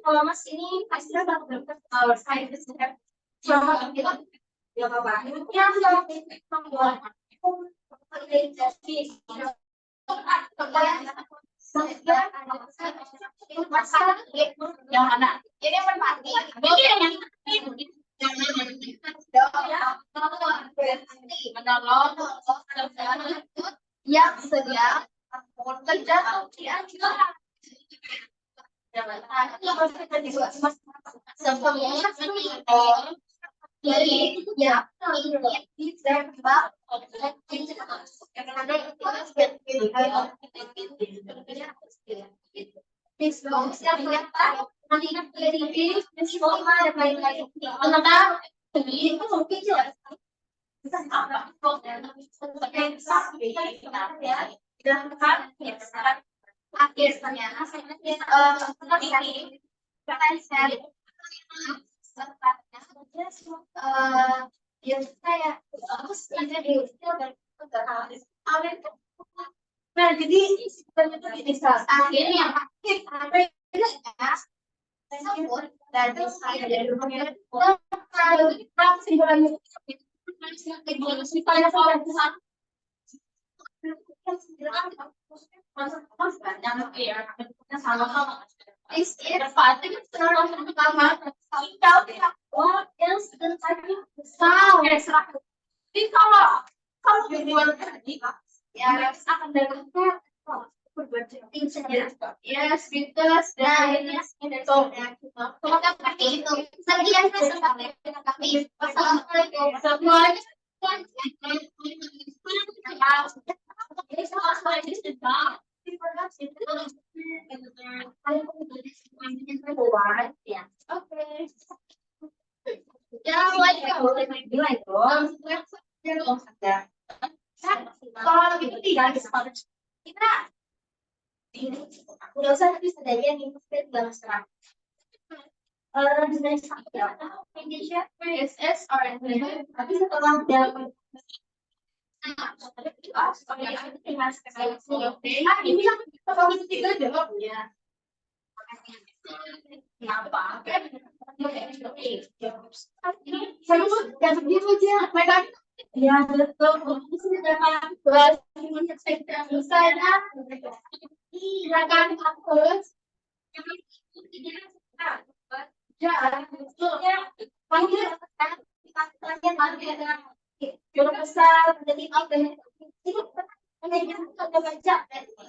Kalau Mas ini pasti yang mana? Ini yang sedia kerja nah jadi ini yang dan saya dari rumahnya yes, because Ya. Oke. Ya, boleh main dong. Kalau itu tidak kita ini udah usah tapi setidaknya nih mesti bahas serang. Desain ya, Indonesia PSS tapi setelah dapat ini komisi 3 jawab ya. Kenapa? Saya dan begitu aja. Mereka ya betul. Sudah bahas ini saya silakan hapus. Ya, sebetulnya panggil kita guru besar dari apa itu hanya kita baca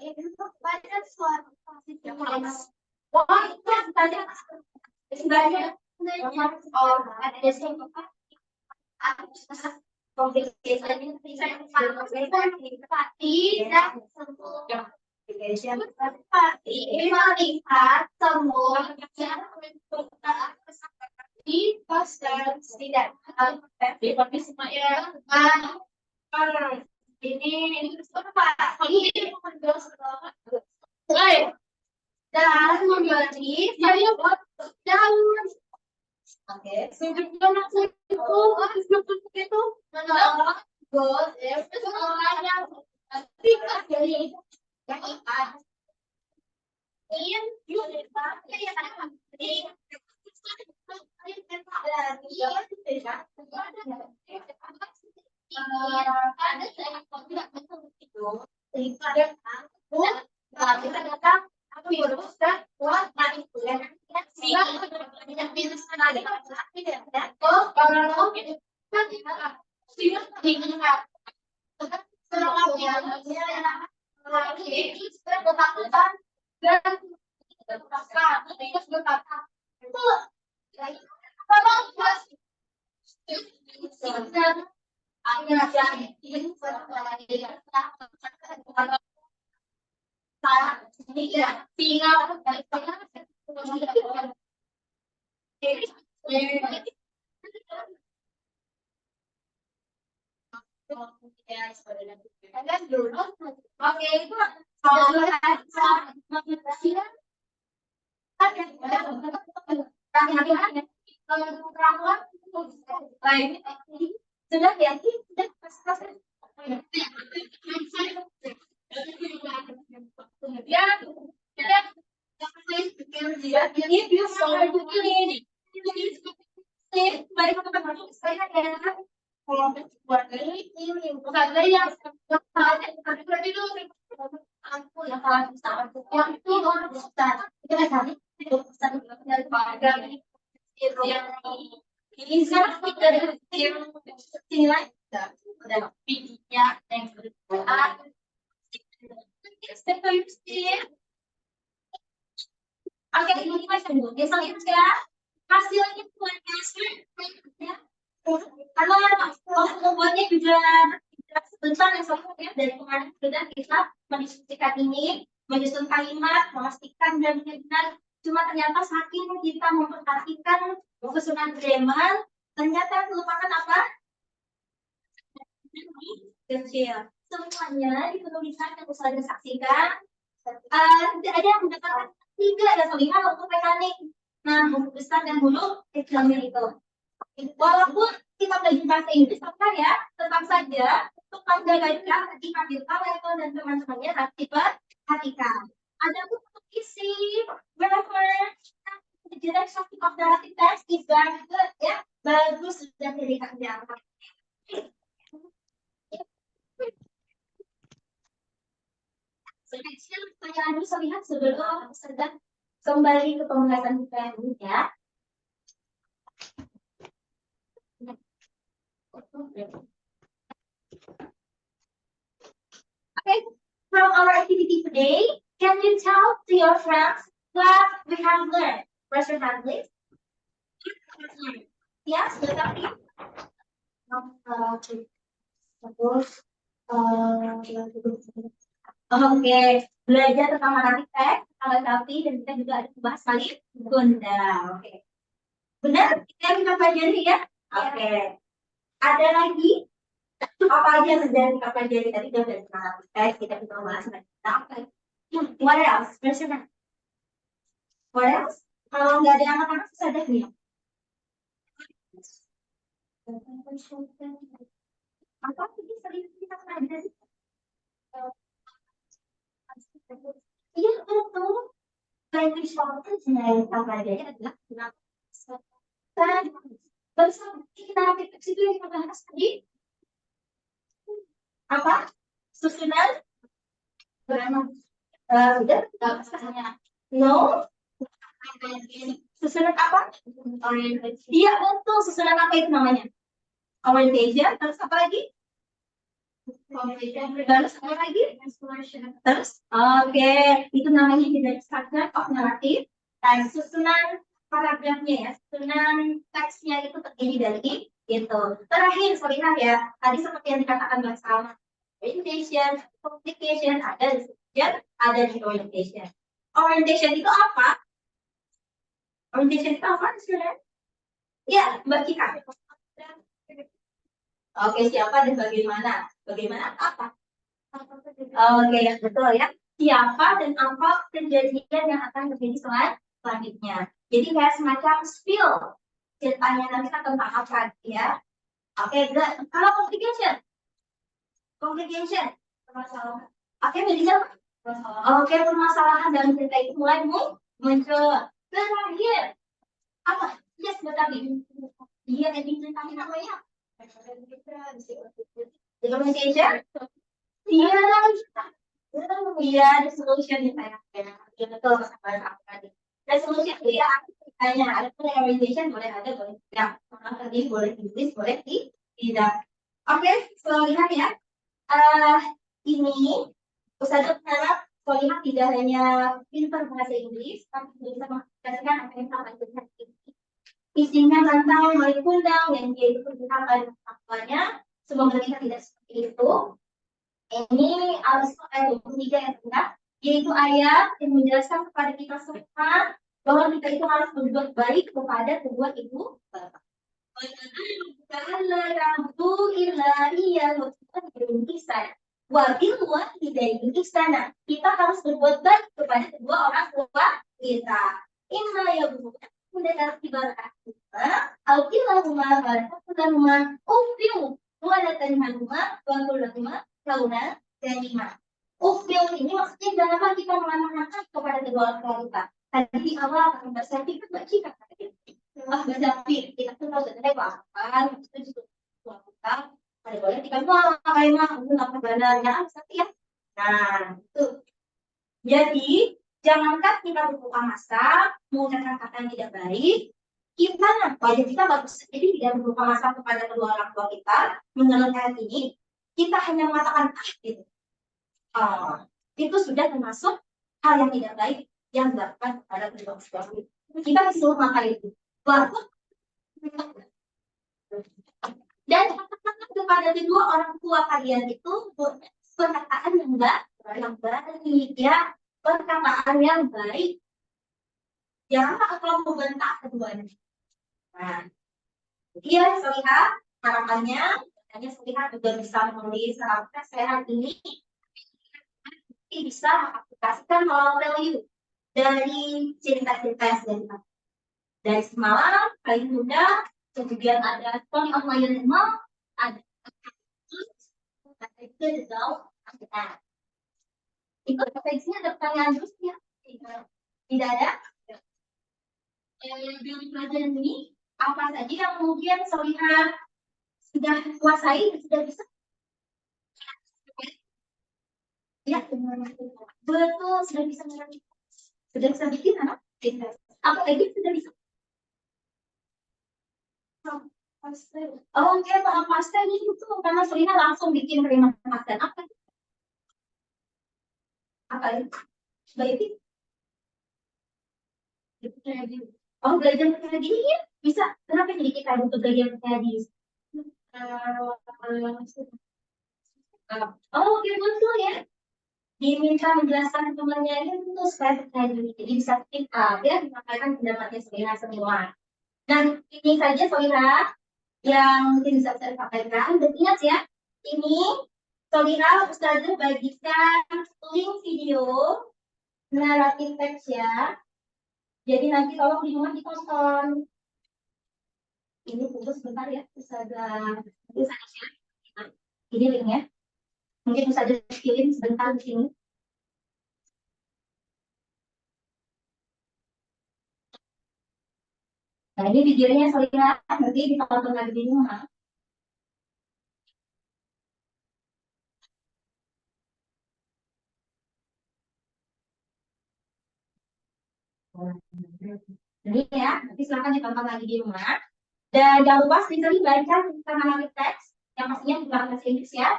itu baca suara wah itu tadi sebenarnya oh ada complication tidak melihat semua di poster tidak tapi semuanya ini apa ini dan menjadi saya buat daun. Oke, sejujurnya maksud itu menolak goal semuanya tidak dari in unit sudah ya sudah Oke, ini masih dulu. Selanjutnya hasilnya buatnya karena membuatnya juga sebentar yang selanjutnya dari kemarin sudah kita mendiskusikan ini, menyusun kalimat, memastikan dan benar. Cuma ternyata saking kita memperhatikan susunan grammar, ternyata melupakan apa? Kecil. Semuanya di penulisan yang bisa disaksikan. Tidak ada yang mendapatkan 3 dan 5 untuk mekanik. Nah, huruf besar dan huruf kecilnya itu. Walaupun kita belajar bahasa Inggris, ya, tetap saja untuk menjaga ketika kita level dan teman-temannya harus diperhatikan. Ada untuk isi grammar, the direction of the writing text is very good, ya, bagus sudah dilihatnya. Saya bisa lihat sebelum sedang kembali ke pembahasan kita yang ini ya. Okay, from our activity today, can you tell to your friends what we have learned? Raise your hand, please. Yes, suppose Oke, belajar tentang matematik teks, kalau sapi, dan kita juga ada bahas kali bunda. Oke, benar? Kita yang kita pelajari ya. Oke, ada lagi apa aja yang terjadi kita pelajari tadi udah dari matematik teks, kita juga bahas lagi. Nah, oke. What else? Presiden. What else? Kalau nggak ada yang anak-anak susah deh nih. Apa sih sering kita pelajari? Iya betul. Language shortage yang kita pelajari adalah dan bersama kita itu yang kita bahas tadi apa? Susunan udah bahasanya no susunan apa? Iya betul, susunan apa itu namanya? Orientation, terus apa lagi? Terus apa lagi? Terus oke, itu namanya hidden structure of narrative. Dan susunan paragrafnya ya, susunan teksnya itu terdiri dari gitu. Terakhir, lihat ya, tadi seperti yang dikatakan Mbak Salma, orientation, communication, ada description, ada di orientation. Orientation itu apa? Orientation itu apa, student? Ya, Mbak Cika. Oke, siapa dan bagaimana? Bagaimana apa? Oke, ya betul ya. Siapa dan apa kejadian yang akan terjadi selanjutnya. Jadi kayak semacam spill. Ceritanya nanti tentang apa ya. Oke, good. Kalau complication. Complication. Permasalahan. Oke, bisa. Oke, permasalahan dalam cerita itu mulai muncul. Terakhir. Apa? Yes, tetapi. Iya, ending ceritanya namanya. Communication. Iya, iya, ada solution di saya. Ya, betul, sama aku tadi. Ada solution, iya, hanya ada polarization, boleh ada, boleh tidak. Orang tadi boleh ditulis, boleh tidak. Oke, lihat ya. Ini Ustazah berharap lihat tidak hanya pintar bahasa Inggris, tapi bisa mengaplikasikan apa yang telah diajarkan ini. Isinya tentang balik undang yang dia itu pada faktuanya. Semoga kita tidak seperti itu. Ini ayat 23 yang tengah, yaitu ayat yang menjelaskan kepada kita semua bahwa kita itu harus berbuat baik kepada kedua ibu bapak. Kita harus berbuat baik kepada kedua orang tua kita. Inna ya bu, mendengar ibarat Alkilahuma barakatullahuma ufyu walatanhuma wa kullahuma kauna dan lima. Ufyu ini maksudnya janganlah kita melarang kepada kedua orang tua kita. Tadi di awal Mbak Santi kan Mbak Cika Mbak Santi kita tuh tahu sebenarnya apa itu kita ada boleh kita mau kayak mah untuk apa benar Santi ya. Nah itu jadi jangankan kita berbuka masa menggunakan kata yang tidak baik, kita wajah kita bagus jadi tidak berbuka masa kepada kedua orang tua kita. Menurut ayat ini kita hanya mengatakan gitu. Itu sudah termasuk hal yang tidak baik yang dilakukan kepada kedua orang tua kita. Kita disuruh maka itu dan katakan kepada kedua orang tua kalian itu perkataan yang baik ya, perkataan yang baik. Jangan kalau membentak keduanya. Nah, dia lihat harapannya, katanya lihat juga bisa menulis tes sehat ini bisa mengaplikasikan moral value dari cerita-cerita yang dari semalam, paling mudah, kemudian ada Tony of Lion Animal, ada itu jauh, itu potensinya ada pertanyaan terus ya? Tidak ada? Dari pelajaran ini, apa saja yang mungkin Soliha sudah kuasai, sudah bisa? Ya, betul, sudah bisa mengerti. Sudah bisa bikin anak? Apa lagi sudah bisa? Oke, Pak pasta ini itu karena Selina langsung bikin krim pasta. Apa? Apa itu? Baik. Oh, belajar kayak gini ya? Bisa. Kenapa jadi kita butuh belajar kayak gini? Oh, oke, betul ya. diminta menjelaskan temannya itu supaya percaya diri. Jadi bisa speak up ya, menyampaikan pendapatnya Solira semua. Dan ini saja Solira yang mungkin bisa saya sampaikan. Dan ingat ya, ini Solira Ustazah bagikan link video naratif teks ya. Jadi nanti tolong di rumah ditonton. Ini tunggu sebentar ya, Ustazah. Ini linknya. Mungkin Ustazah kirim sebentar di sini. Nah, ini videonya Solira nanti ditonton lagi di rumah. Jadi ya, nanti silakan ditonton lagi di rumah. Dan jangan lupa sering-sering baca tentang teks yang pastinya di bahasa Inggris ya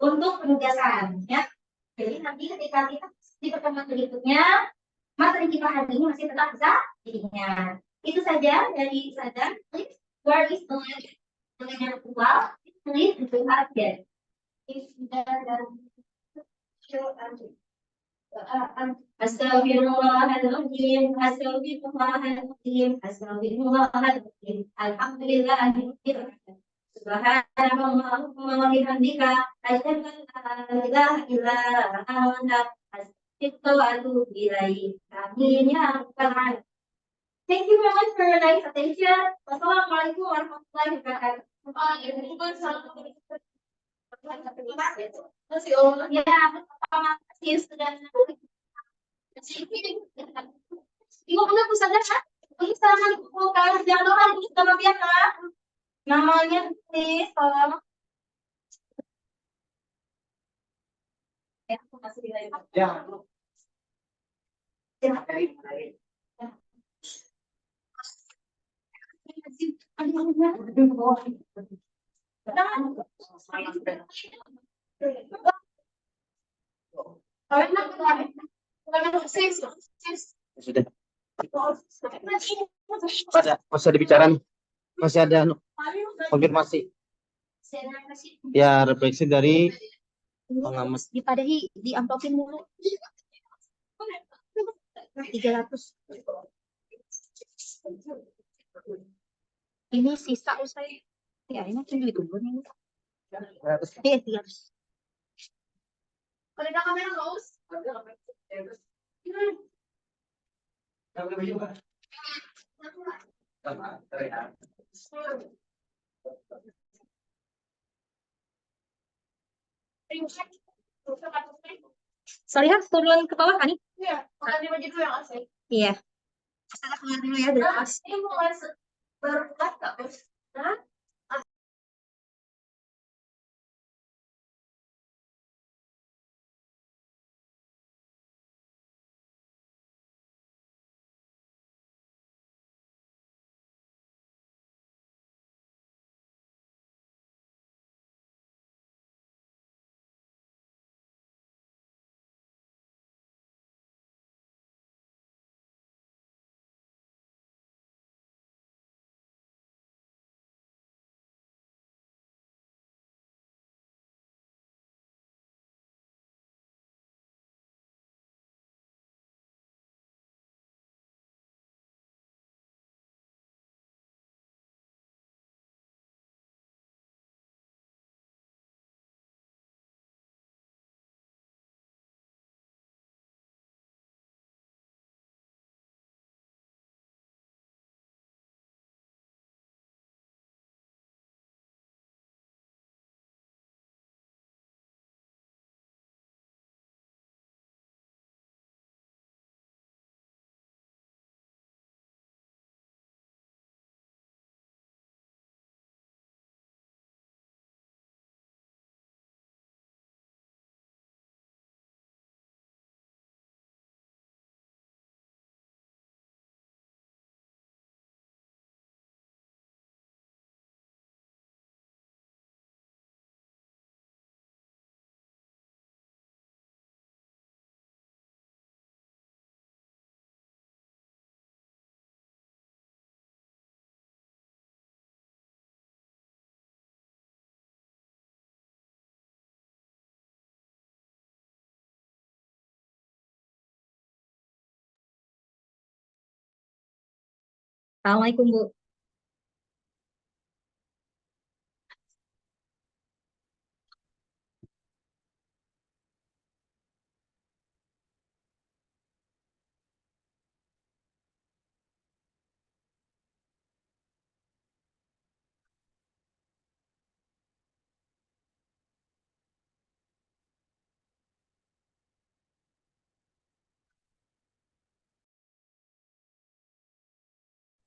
untuk penugasan ya. Jadi nanti ketika kita di pertemuan berikutnya, materi kita hari ini masih tetap bisa diingat. Itu saja dari saya. Please, where is the language virtual? Please dilihat ya. Astagfirullahaladzim, astagfirullahaladzim, astagfirullahaladzim. Alhamdulillahirabbil alamin. Subhanallahumma wa bihamdika asyhadu an la ilaha illa anta astaghfiruka wa atubu ilaik. Amin ya rabbal alamin. Thank you very much for your nice attention. Wassalamualaikum warahmatullahi wabarakatuh. Waalaikumsalam. Masih Allah ya, terima kasih sudah. Ibu benar Bu Sadar kan? Ini Assalamualaikum kalian jangan lupa ini nama dia kan? Namanya please tolong. Ya, aku kasih di live. Ya. Sudah. Masih ada bicara nih. Masih ada konfirmasi. Ya, refleksi dari pengamat. Dipadahi di amplopin mulu. 300. Ini sisa usai. Ya, ini kan ditunggu nih. Iya, 300. Kalau ada kamera nggak us? Sorry ya, turun ke bawah kan nih? Iya, makan di baju dulu yang asli. Iya. Saya keluar dulu ya dari kelas. Ini mulai baru kelas nggak, Bos? Hah? Assalamualaikum, Bu.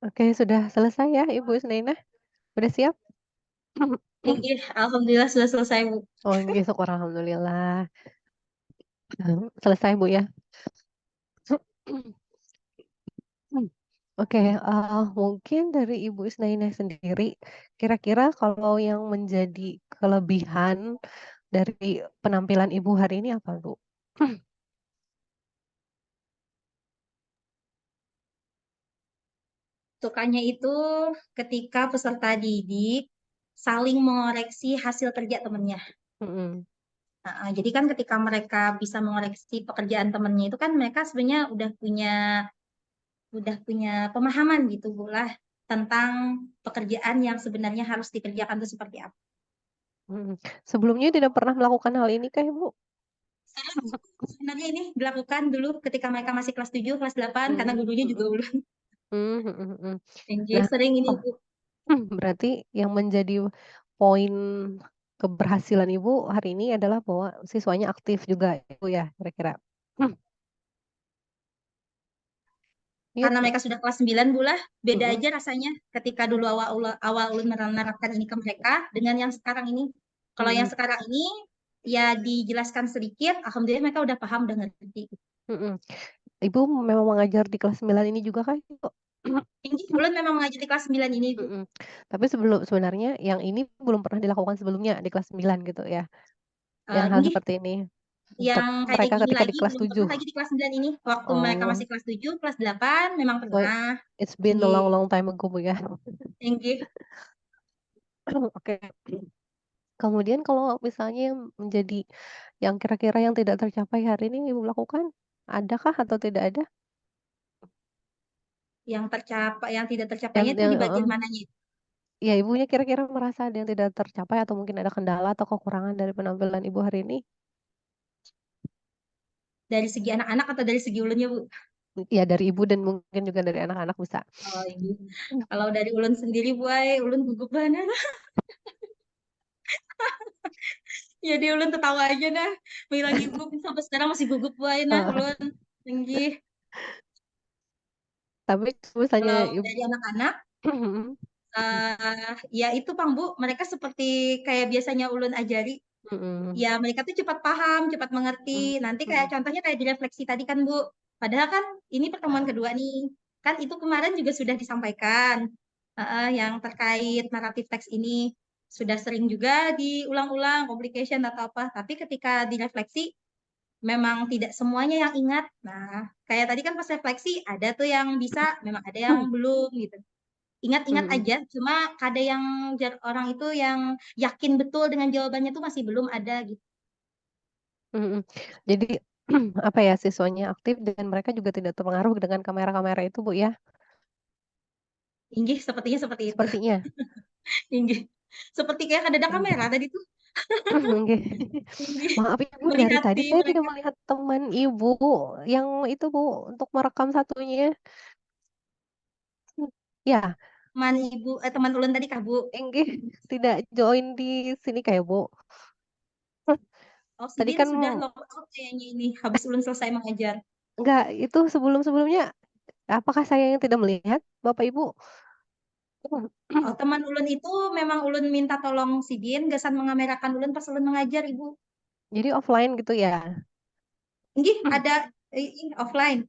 Oke, sudah selesai ya Ibu Isnaina? Udah siap? Inggih, alhamdulillah sudah selesai, Bu. Oh, nggih, syukur alhamdulillah. Selesai Bu ya. Oke, mungkin dari Ibu Isnaina sendiri, kira-kira kalau yang menjadi kelebihan dari penampilan Ibu hari ini apa, Bu? Sukanya itu ketika peserta didik saling mengoreksi hasil kerja temennya. Mhm, Jadi kan ketika mereka bisa mengoreksi pekerjaan temennya itu kan mereka sebenarnya udah punya pemahaman gitu Bu lah tentang pekerjaan yang sebenarnya harus dikerjakan itu seperti apa. mhm. Sebelumnya tidak pernah melakukan hal ini kah, Ibu? Sebenarnya ini dilakukan dulu ketika mereka masih kelas 7, kelas 8 karena Mmm, gurunya juga mhm, ulun. mhm. Jadi Nah, sering ini oh, Bu. berarti yang menjadi poin keberhasilan Ibu hari ini adalah bahwa siswanya aktif juga Ibu ya, kira-kira? Karena Gitu? mereka sudah kelas 9 Bu lah, beda Mhm, aja rasanya ketika dulu awal ulun menerapkan ini ke mereka dengan yang sekarang ini. Kalau yang mhm, sekarang ini ya dijelaskan sedikit, alhamdulillah mereka udah paham, udah ngerti. mhm. Ibu memang mengajar di kelas 9 ini juga kah, Ibu? Ini ulun memang mengajar di kelas 9 ini Bu. Mhm. Tapi sebenarnya yang ini belum pernah dilakukan sebelumnya di kelas 9 gitu ya? Yang hal Ini seperti ini untuk yang kayak mereka gini ketika di lagi kelas belum pernah 7? lagi di kelas 9 ini. Waktu mereka Oh, masih kelas 7, kelas 8 memang so pernah. it's been a long Ini long time ago, Bu, ya? tinggi Oke. Kemudian kalau misalnya yang menjadi yang kira-kira yang tidak tercapai hari ini Ibu lakukan, adakah atau tidak ada? yang tercapai, yang tidak Yang tercapainya itu yang di heeh, bagian mananya? iya Ibunya kira-kira merasa ada yang tidak tercapai atau mungkin ada kendala atau kekurangan dari penampilan Ibu hari ini? Dari segi anak-anak atau dari segi ulunnya Bu? Iya dari Ibu dan mungkin juga dari anak-anak bisa. Oh ini. Kalau dari ulun sendiri Bu, ulun gugup banget. Jadi ulun ketawa aja dah. Lagi gugup sampai sekarang masih gugup Bu nah Heeh, ulun. Tinggi. tapi misalnya Kalau Ibu dari anak-anak mhm, ya itu Pang Bu, mereka seperti kayak biasanya ulun ajari. mhm, Ya mereka tuh cepat paham, cepat mengerti. Nanti kayak mhm, contohnya kayak direfleksi tadi kan Bu. Padahal kan ini pertemuan kedua nih. Kan itu kemarin juga sudah disampaikan. Yang terkait naratif teks ini sudah sering juga diulang-ulang, complication atau apa. Tapi ketika direfleksi memang tidak semuanya yang ingat. Nah, kayak tadi kan pas refleksi ada tuh yang bisa, memang ada yang mhm, belum gitu. Ingat-ingat mhm, aja, cuma ada yang orang itu yang yakin betul dengan jawabannya tuh masih belum ada gitu. mhm. Jadi apa ya, siswanya aktif dan mereka juga tidak terpengaruh dengan kamera-kamera itu, Bu, ya? Inggih, sepertinya seperti itu. Sepertinya? Inggih. Seperti kayak ada kamera tadi tuh. Oke. Inggih. Maaf Ibu, dari tadi Melihati saya tidak mereka. melihat teman Ibu yang itu Bu, untuk merekam satunya. Ya, Teman ulun tadi Kak, Bu. enggih, tidak join di sini kayak Bu. Oh, si Tadi Din kan sudah log out kayaknya ini. Habis ulun selesai mengajar. enggak, itu sebelum-sebelumnya apakah saya yang tidak melihat Bapak Ibu? Oh, teman ulun itu memang ulun minta tolong si Din, gasan mengamerakan ulun pas ulun mengajar, Ibu. Jadi offline gitu ya? Inggih, ada offline.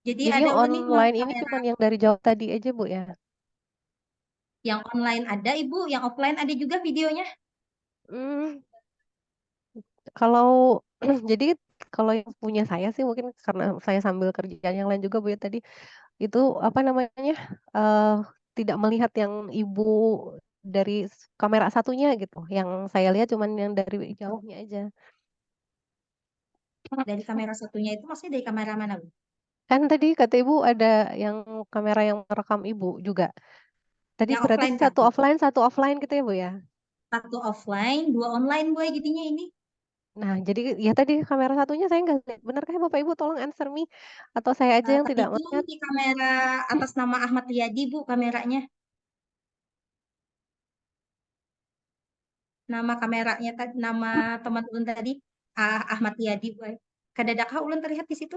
Jadi Jadi ada yang ulun nih online ini kamera. cuman yang dari jauh tadi aja Bu ya? Yang online ada, Ibu. Yang offline ada juga videonya. Mmm, kalau jadi kalau yang punya saya sih mungkin karena saya sambil kerjaan yang lain juga Bu ya tadi, itu apa namanya, eee, tidak melihat yang Ibu dari kamera satunya gitu, yang saya lihat cuman yang dari jauhnya aja. Dari kamera satunya itu maksudnya dari kamera mana, Bu? Kan tadi kata Ibu ada yang kamera yang merekam Ibu juga. Tadi Yang berarti offline satu tadi. offline, satu offline gitu ya, Bu ya? Satu offline, dua online boy jadinya ini. Nah, jadi ya tadi kamera satunya saya nggak lihat. Benarkah ya Bapak Ibu tolong answer me? Atau saya aja yang tidak Itu melihat? di kamera atas nama Ahmad Riyadi Bu kameranya. Nama kameranya tadi, nama teman ulun tadi Ahmad Riyadi boy. Kadadakah ulun terlihat di situ?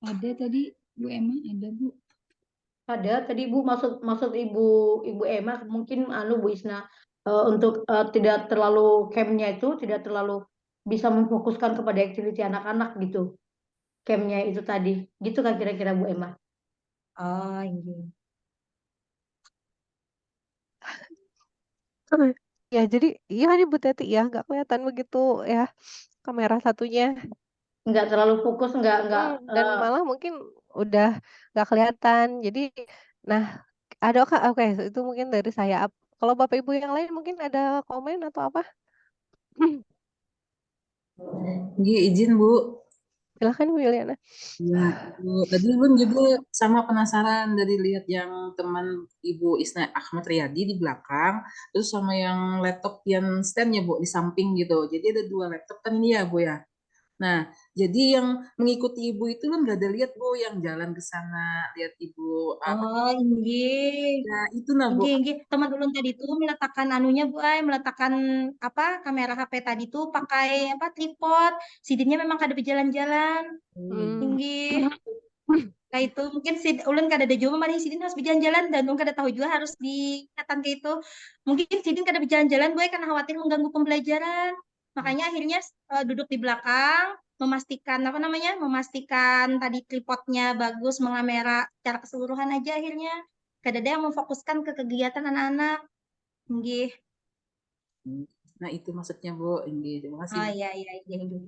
Ada tadi Bu Emma, ada Bu. Ada tadi Ibu maksud maksud Ibu Emma mungkin Bu Isna untuk tidak terlalu camnya itu tidak terlalu bisa memfokuskan kepada aktiviti anak-anak gitu. Camnya itu tadi. Gitu kan kira-kira Bu Emma. Oh, iya. Ya, jadi iya nih Bu Teti ya, nggak kelihatan begitu ya kamera satunya. Nggak terlalu fokus, nggak Dan malah mungkin udah nggak kelihatan. Jadi, nah ada Kak, oke itu mungkin dari saya. Kalau Bapak Ibu yang lain mungkin ada komen atau apa? Izin Bu. Silahkan Bu Yuliana. Ya, Bu. Tadi Bun juga sama penasaran dari lihat yang teman Ibu Isna Ahmad Riyadi di belakang, terus sama yang laptop yang standnya Bu di samping gitu. Jadi ada dua laptop kan ini ya Bu ya. Nah, jadi yang mengikuti Ibu itu kan gak ada lihat Bu yang jalan ke sana, lihat Ibu apa Oh, iya. ya itu nah Bu. Inggih. Teman ulun tadi tuh meletakkan anunya Bu, meletakkan apa kamera HP tadi tuh pakai apa tripod. Sidinnya memang kada berjalan-jalan. Hmm. Inggih. Nah itu mungkin si ulun kada ada jauh mana sidin harus berjalan-jalan dan ulun kada tahu juga harus diingatkan ke itu. Mungkin sidin kada berjalan-jalan boy karena khawatir mengganggu pembelajaran. Makanya akhirnya duduk di belakang, memastikan apa namanya? Memastikan tadi tripodnya bagus, mengamera secara keseluruhan aja akhirnya. Kada ada yang memfokuskan ke kegiatan anak-anak. Nggih. Nah, itu maksudnya Bu. Ini terima kasih Oh Bu. iya iya iya. Iya.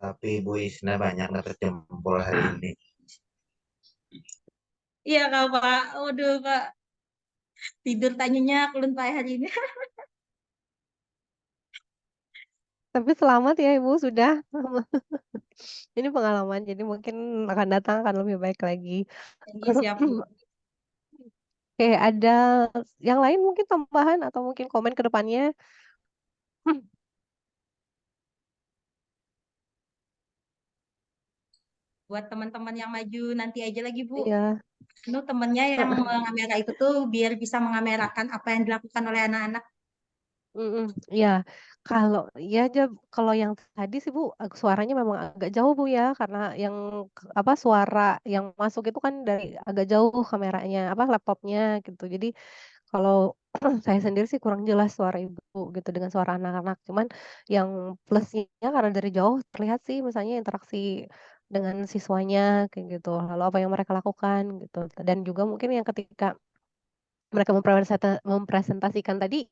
Tapi Bu Isna banyak dapat jempol hari ini. Iya Kak Pak. Waduh Pak. Tidur tanyanya ulun Pak hari ini. Tapi selamat ya Ibu sudah. Ini pengalaman, jadi mungkin akan datang akan lebih baik lagi. Nggih siap Bu. Oke, ada yang lain mungkin tambahan atau mungkin komen ke depannya? Buat teman-teman yang maju nanti aja lagi Bu. Iya. Temennya yang mengamera itu tuh biar bisa mengamerakan apa yang dilakukan oleh anak-anak. Iya. Kalau ya aja kalau yang tadi sih Bu, suaranya memang agak jauh Bu ya, karena yang apa suara yang masuk itu kan dari agak jauh kameranya, apa laptopnya gitu. Jadi kalau saya sendiri sih kurang jelas suara Ibu gitu dengan suara anak-anak. Cuman yang plusnya karena dari jauh terlihat sih misalnya interaksi dengan siswanya kayak gitu. Lalu apa yang mereka lakukan gitu. Dan juga mungkin yang ketika mereka mempresentasikan tadi,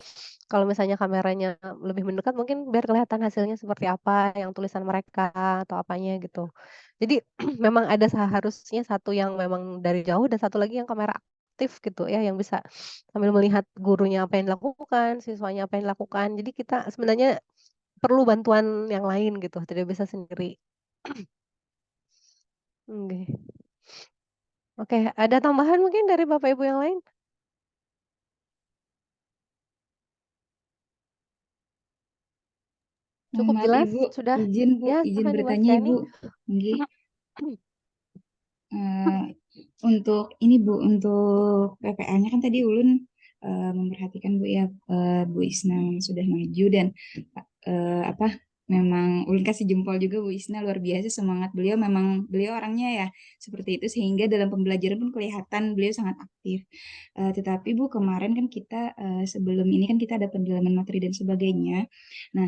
kalau misalnya kameranya lebih mendekat mungkin biar kelihatan hasilnya seperti apa, yang tulisan mereka atau apanya gitu. Jadi memang ada seharusnya satu yang memang dari jauh dan satu lagi yang kamera aktif gitu ya, yang bisa sambil melihat gurunya apa yang dilakukan, siswanya apa yang dilakukan. Jadi kita sebenarnya perlu bantuan yang lain gitu, tidak bisa sendiri. Oke. Oke, ada tambahan mungkin dari Bapak Ibu yang lain? Cukup Maaf jelas? Ibu, Sudah? izin Bu, Ya, izin silahkan Ibu bertanya Astriani. Ibu. Nggih. Eh, untuk ini Bu, untuk PPA-nya kan tadi Ulun memperhatikan Bu ya, Bu Isna sudah maju dan apa memang Ulun kasih jempol juga Bu Isna luar biasa semangat beliau, memang beliau orangnya ya seperti itu sehingga dalam pembelajaran pun kelihatan beliau sangat aktif. Tetapi Bu kemarin kan kita sebelum ini kan kita ada pendalaman materi dan sebagainya. Nah,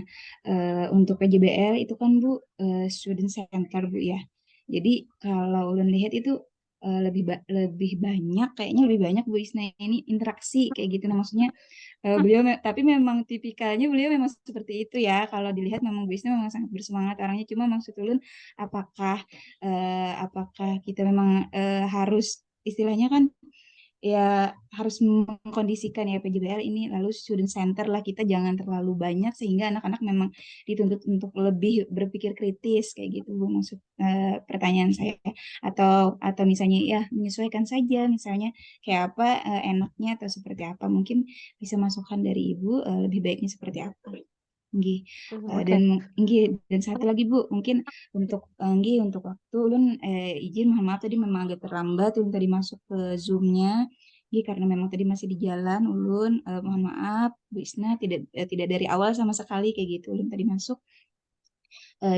untuk PJBL itu kan Bu student center Bu ya. Jadi kalau ulun lihat itu lebih banyak, kayaknya lebih banyak Bu Isna ini interaksi kayak gitu. Nah, maksudnya beliau tapi memang tipikalnya beliau memang seperti itu ya. Kalau dilihat memang Bu Isna memang sangat bersemangat orangnya. Cuma maksud ulun apakah kita memang harus istilahnya kan ya harus mengkondisikan ya PJBL ini lalu student center lah, kita jangan terlalu banyak sehingga anak-anak memang dituntut untuk lebih berpikir kritis kayak gitu Bu, maksud pertanyaan saya. Atau misalnya ya menyesuaikan saja, misalnya kayak apa enaknya atau seperti apa, mungkin bisa masukan dari Ibu lebih baiknya seperti apa. Nggih. Oke. Dan satu lagi Bu, mungkin untuk waktu ulun izin mohon maaf tadi memang agak terlambat ulun tadi masuk ke Zoom-nya. Nggih, karena memang tadi masih di jalan ulun mohon maaf Bu Isna tidak dari awal sama sekali kayak gitu ulun tadi masuk.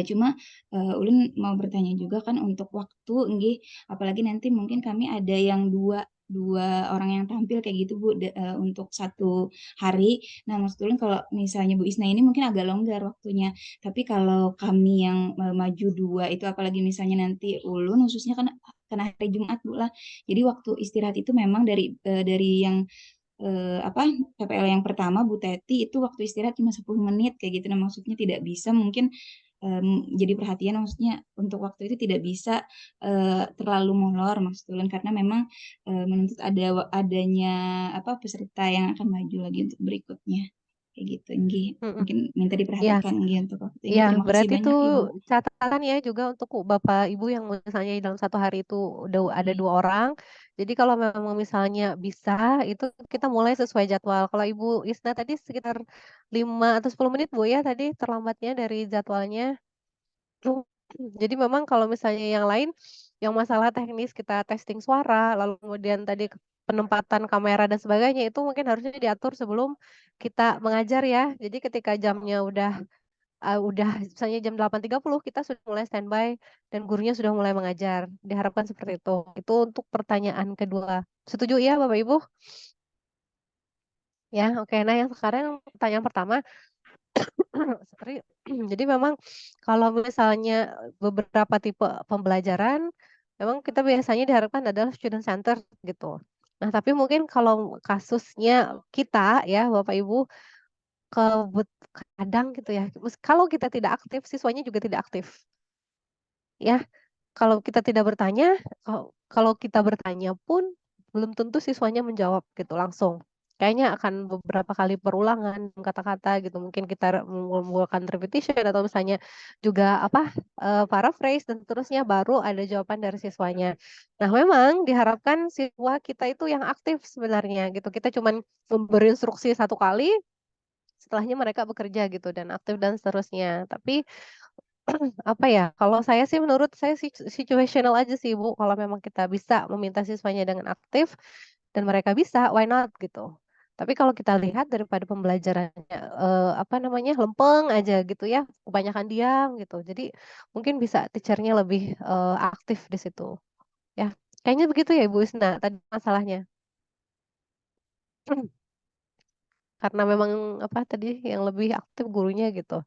Cuma ulun mau bertanya juga kan untuk waktu nggih, apalagi nanti mungkin kami ada yang dua orang yang tampil kayak gitu Bu untuk satu hari. Nah, maksud ulun kalau misalnya Bu Isna ini mungkin agak longgar waktunya. Tapi kalau kami yang maju dua itu apalagi misalnya nanti ulun khususnya kan karena hari Jumat Bu lah. Jadi waktu istirahat itu memang dari yang apa PPL yang pertama Bu Teti itu waktu istirahat cuma 10 menit kayak gitu. Nah, maksudnya tidak bisa mungkin jadi perhatian, maksudnya untuk waktu itu tidak bisa terlalu molor maksud ulun karena memang menuntut adanya apa peserta yang akan maju lagi untuk berikutnya kayak gitu. Nggih, Mm-mm. mungkin minta Ya, diperhatikan nggih untuk waktu ini. ya, Terima kasih berarti itu banyak Ibu. catatan ya juga untuk Bapak Ibu yang misalnya dalam satu hari itu udah ada Nggih. 2 orang. Jadi kalau memang misalnya bisa, itu kita mulai sesuai jadwal. Kalau Ibu Isna tadi sekitar 5 atau 10 menit Bu ya tadi terlambatnya dari jadwalnya. Jadi memang kalau misalnya yang lain, yang masalah teknis kita testing suara, lalu kemudian tadi penempatan kamera dan sebagainya itu mungkin harusnya diatur sebelum kita mengajar ya. Jadi ketika jamnya udah misalnya jam 8.30 kita sudah mulai standby dan gurunya sudah mulai mengajar. Diharapkan seperti itu. Itu untuk pertanyaan kedua. Setuju ya Bapak Ibu? Ya, oke. Nah, yang sekarang pertanyaan pertama seperti jadi memang kalau misalnya beberapa tipe pembelajaran memang kita biasanya diharapkan adalah student center gitu. Nah, tapi mungkin kalau kasusnya kita ya Bapak Ibu kadang gitu ya. Kalau kita tidak aktif, siswanya juga tidak aktif. Ya, kalau kita tidak bertanya, kalau kita bertanya pun belum tentu siswanya menjawab gitu langsung. Kayaknya akan beberapa kali perulangan kata-kata gitu. Mungkin kita membuatkan repetition atau misalnya juga apa paraphrase dan seterusnya baru ada jawaban dari siswanya. Nah, memang diharapkan siswa kita itu yang aktif sebenarnya gitu. Kita cuman memberi instruksi satu kali, setelahnya mereka bekerja gitu dan aktif dan seterusnya. Tapi apa ya, kalau saya sih menurut saya sih situational aja sih Bu. Kalau memang kita bisa meminta siswanya dengan aktif dan mereka bisa, why not gitu. Tapi kalau kita lihat daripada pembelajarannya apa namanya lempeng aja gitu ya, kebanyakan diam gitu. Jadi mungkin bisa teachernya lebih aktif di situ. Ya, kayaknya begitu ya Ibu Isna tadi masalahnya. Karena memang apa tadi yang lebih aktif gurunya gitu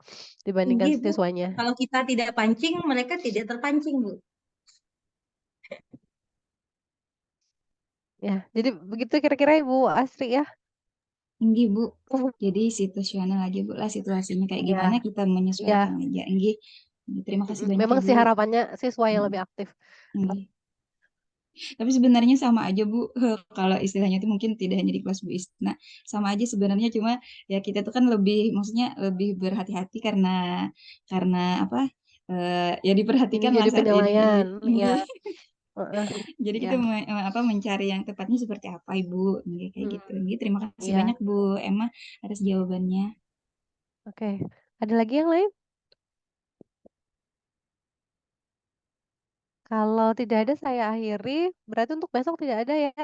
dibandingkan Tinggi, Bu. siswanya. Kalau kita tidak pancing, mereka tidak terpancing, Bu. Ya, jadi begitu kira-kira Ibu Asri ya. Nggih Bu, jadi situasional aja Bu lah situasinya kayak gimana Ya, kita menyesuaikan ya. aja. Nggih. Terima kasih banyak Memang Ibu. sih harapannya siswa yang Mm, lebih aktif. nggih. Tapi sebenarnya sama aja Bu, kalau istilahnya itu mungkin tidak hanya di kelas Bu Isna, sama aja sebenarnya cuma ya kita tuh kan lebih, maksudnya lebih berhati-hati karena apa? Ya Ini diperhatikan lah jadi saat ini. penilaian, ya. Nggih. Heeh, Jadi ya. kita mencari yang tepatnya seperti apa Ibu, nggih kayak gitu. Mm, Nggih, terima kasih ya, banyak Bu Emma atas jawabannya. oke. Ada lagi yang lain? Kalau tidak ada saya akhiri, berarti untuk besok tidak ada ya.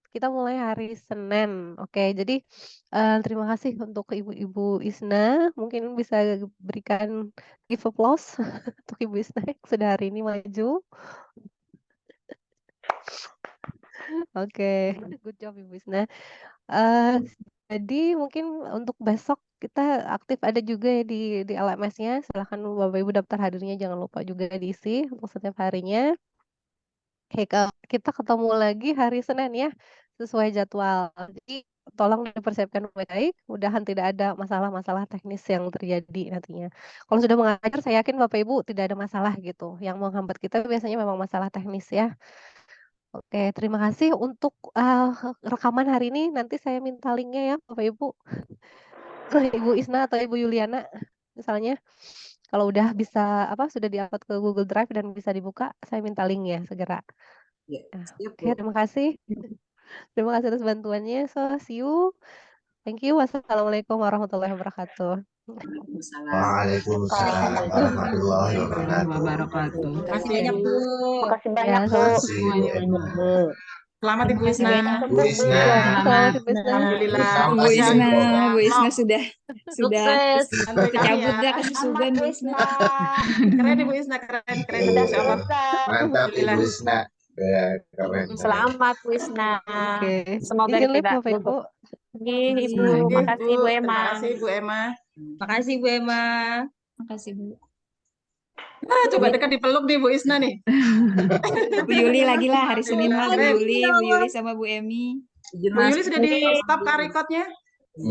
Kita mulai hari Senin. Oke, jadi terima kasih untuk Ibu-Ibu Isna. Mungkin bisa berikan give applause untuk Ibu Isna yang sudah hari ini maju. Oke, good job Ibu Isna. Eh, jadi mungkin untuk besok kita aktif ada juga ya di LMS-nya. Silahkan Bapak Ibu daftar hadirnya jangan lupa juga diisi untuk setiap harinya. Oke, kita ketemu lagi hari Senin ya, sesuai jadwal. Jadi tolong dipersiapkan baik-baik, mudahan tidak ada masalah-masalah teknis yang terjadi nantinya. Kalau sudah mengajar, saya yakin Bapak Ibu tidak ada masalah gitu. Yang menghambat kita biasanya memang masalah teknis ya. Oke, terima kasih untuk rekaman hari ini. Nanti saya minta linknya ya, Bapak Ibu. Ibu Isna atau Ibu Yuliana, misalnya. Kalau udah bisa sudah di-upload ke Google Drive dan bisa dibuka, saya minta linknya segera. Ya, siap, Oke, Bu. terima kasih. Terima kasih atas bantuannya. So, see you. Thank you. Wassalamualaikum warahmatullahi wabarakatuh. Waalaikumsalam Waalaikumsalam warahmatullahi wabarakatuh. wabarakatuh. Terima kasih banyak, Bu. Makasih Ya, banyak, Bu. Makasih Bu Emma. Selamat Ibu Terima kasih Isna. banyak. Bu Isna. selamat Ibu Isna. Alhamdulillah. Bu Makasih, Isna, Bu. Bu Isna sudah Sukses. Santai kami kecabut ya. dah ke Susuban, Bu Isna. Keren Ibu Isna, keren, keren. Sudah Masya Allah. selesai. Mantap Ibu Alhamdulillah. Isna. Ya, keren. Selamat, Bu Isna. Oke, Semoga izin live tidak Bapak Ibu. gugup. Ibu. Oke, Makasih, Bu Emma. Terima kasih Bu Emma. Makasih Bu Emma. Makasih Bu. Nah, coba dekat dipeluk nih Bu Isna nih. Bu Yuli lagi lah hari Senin mah Bu Keren. Yuli sama Bu Emi. Bu Yuli sudah di stop kak recordnya.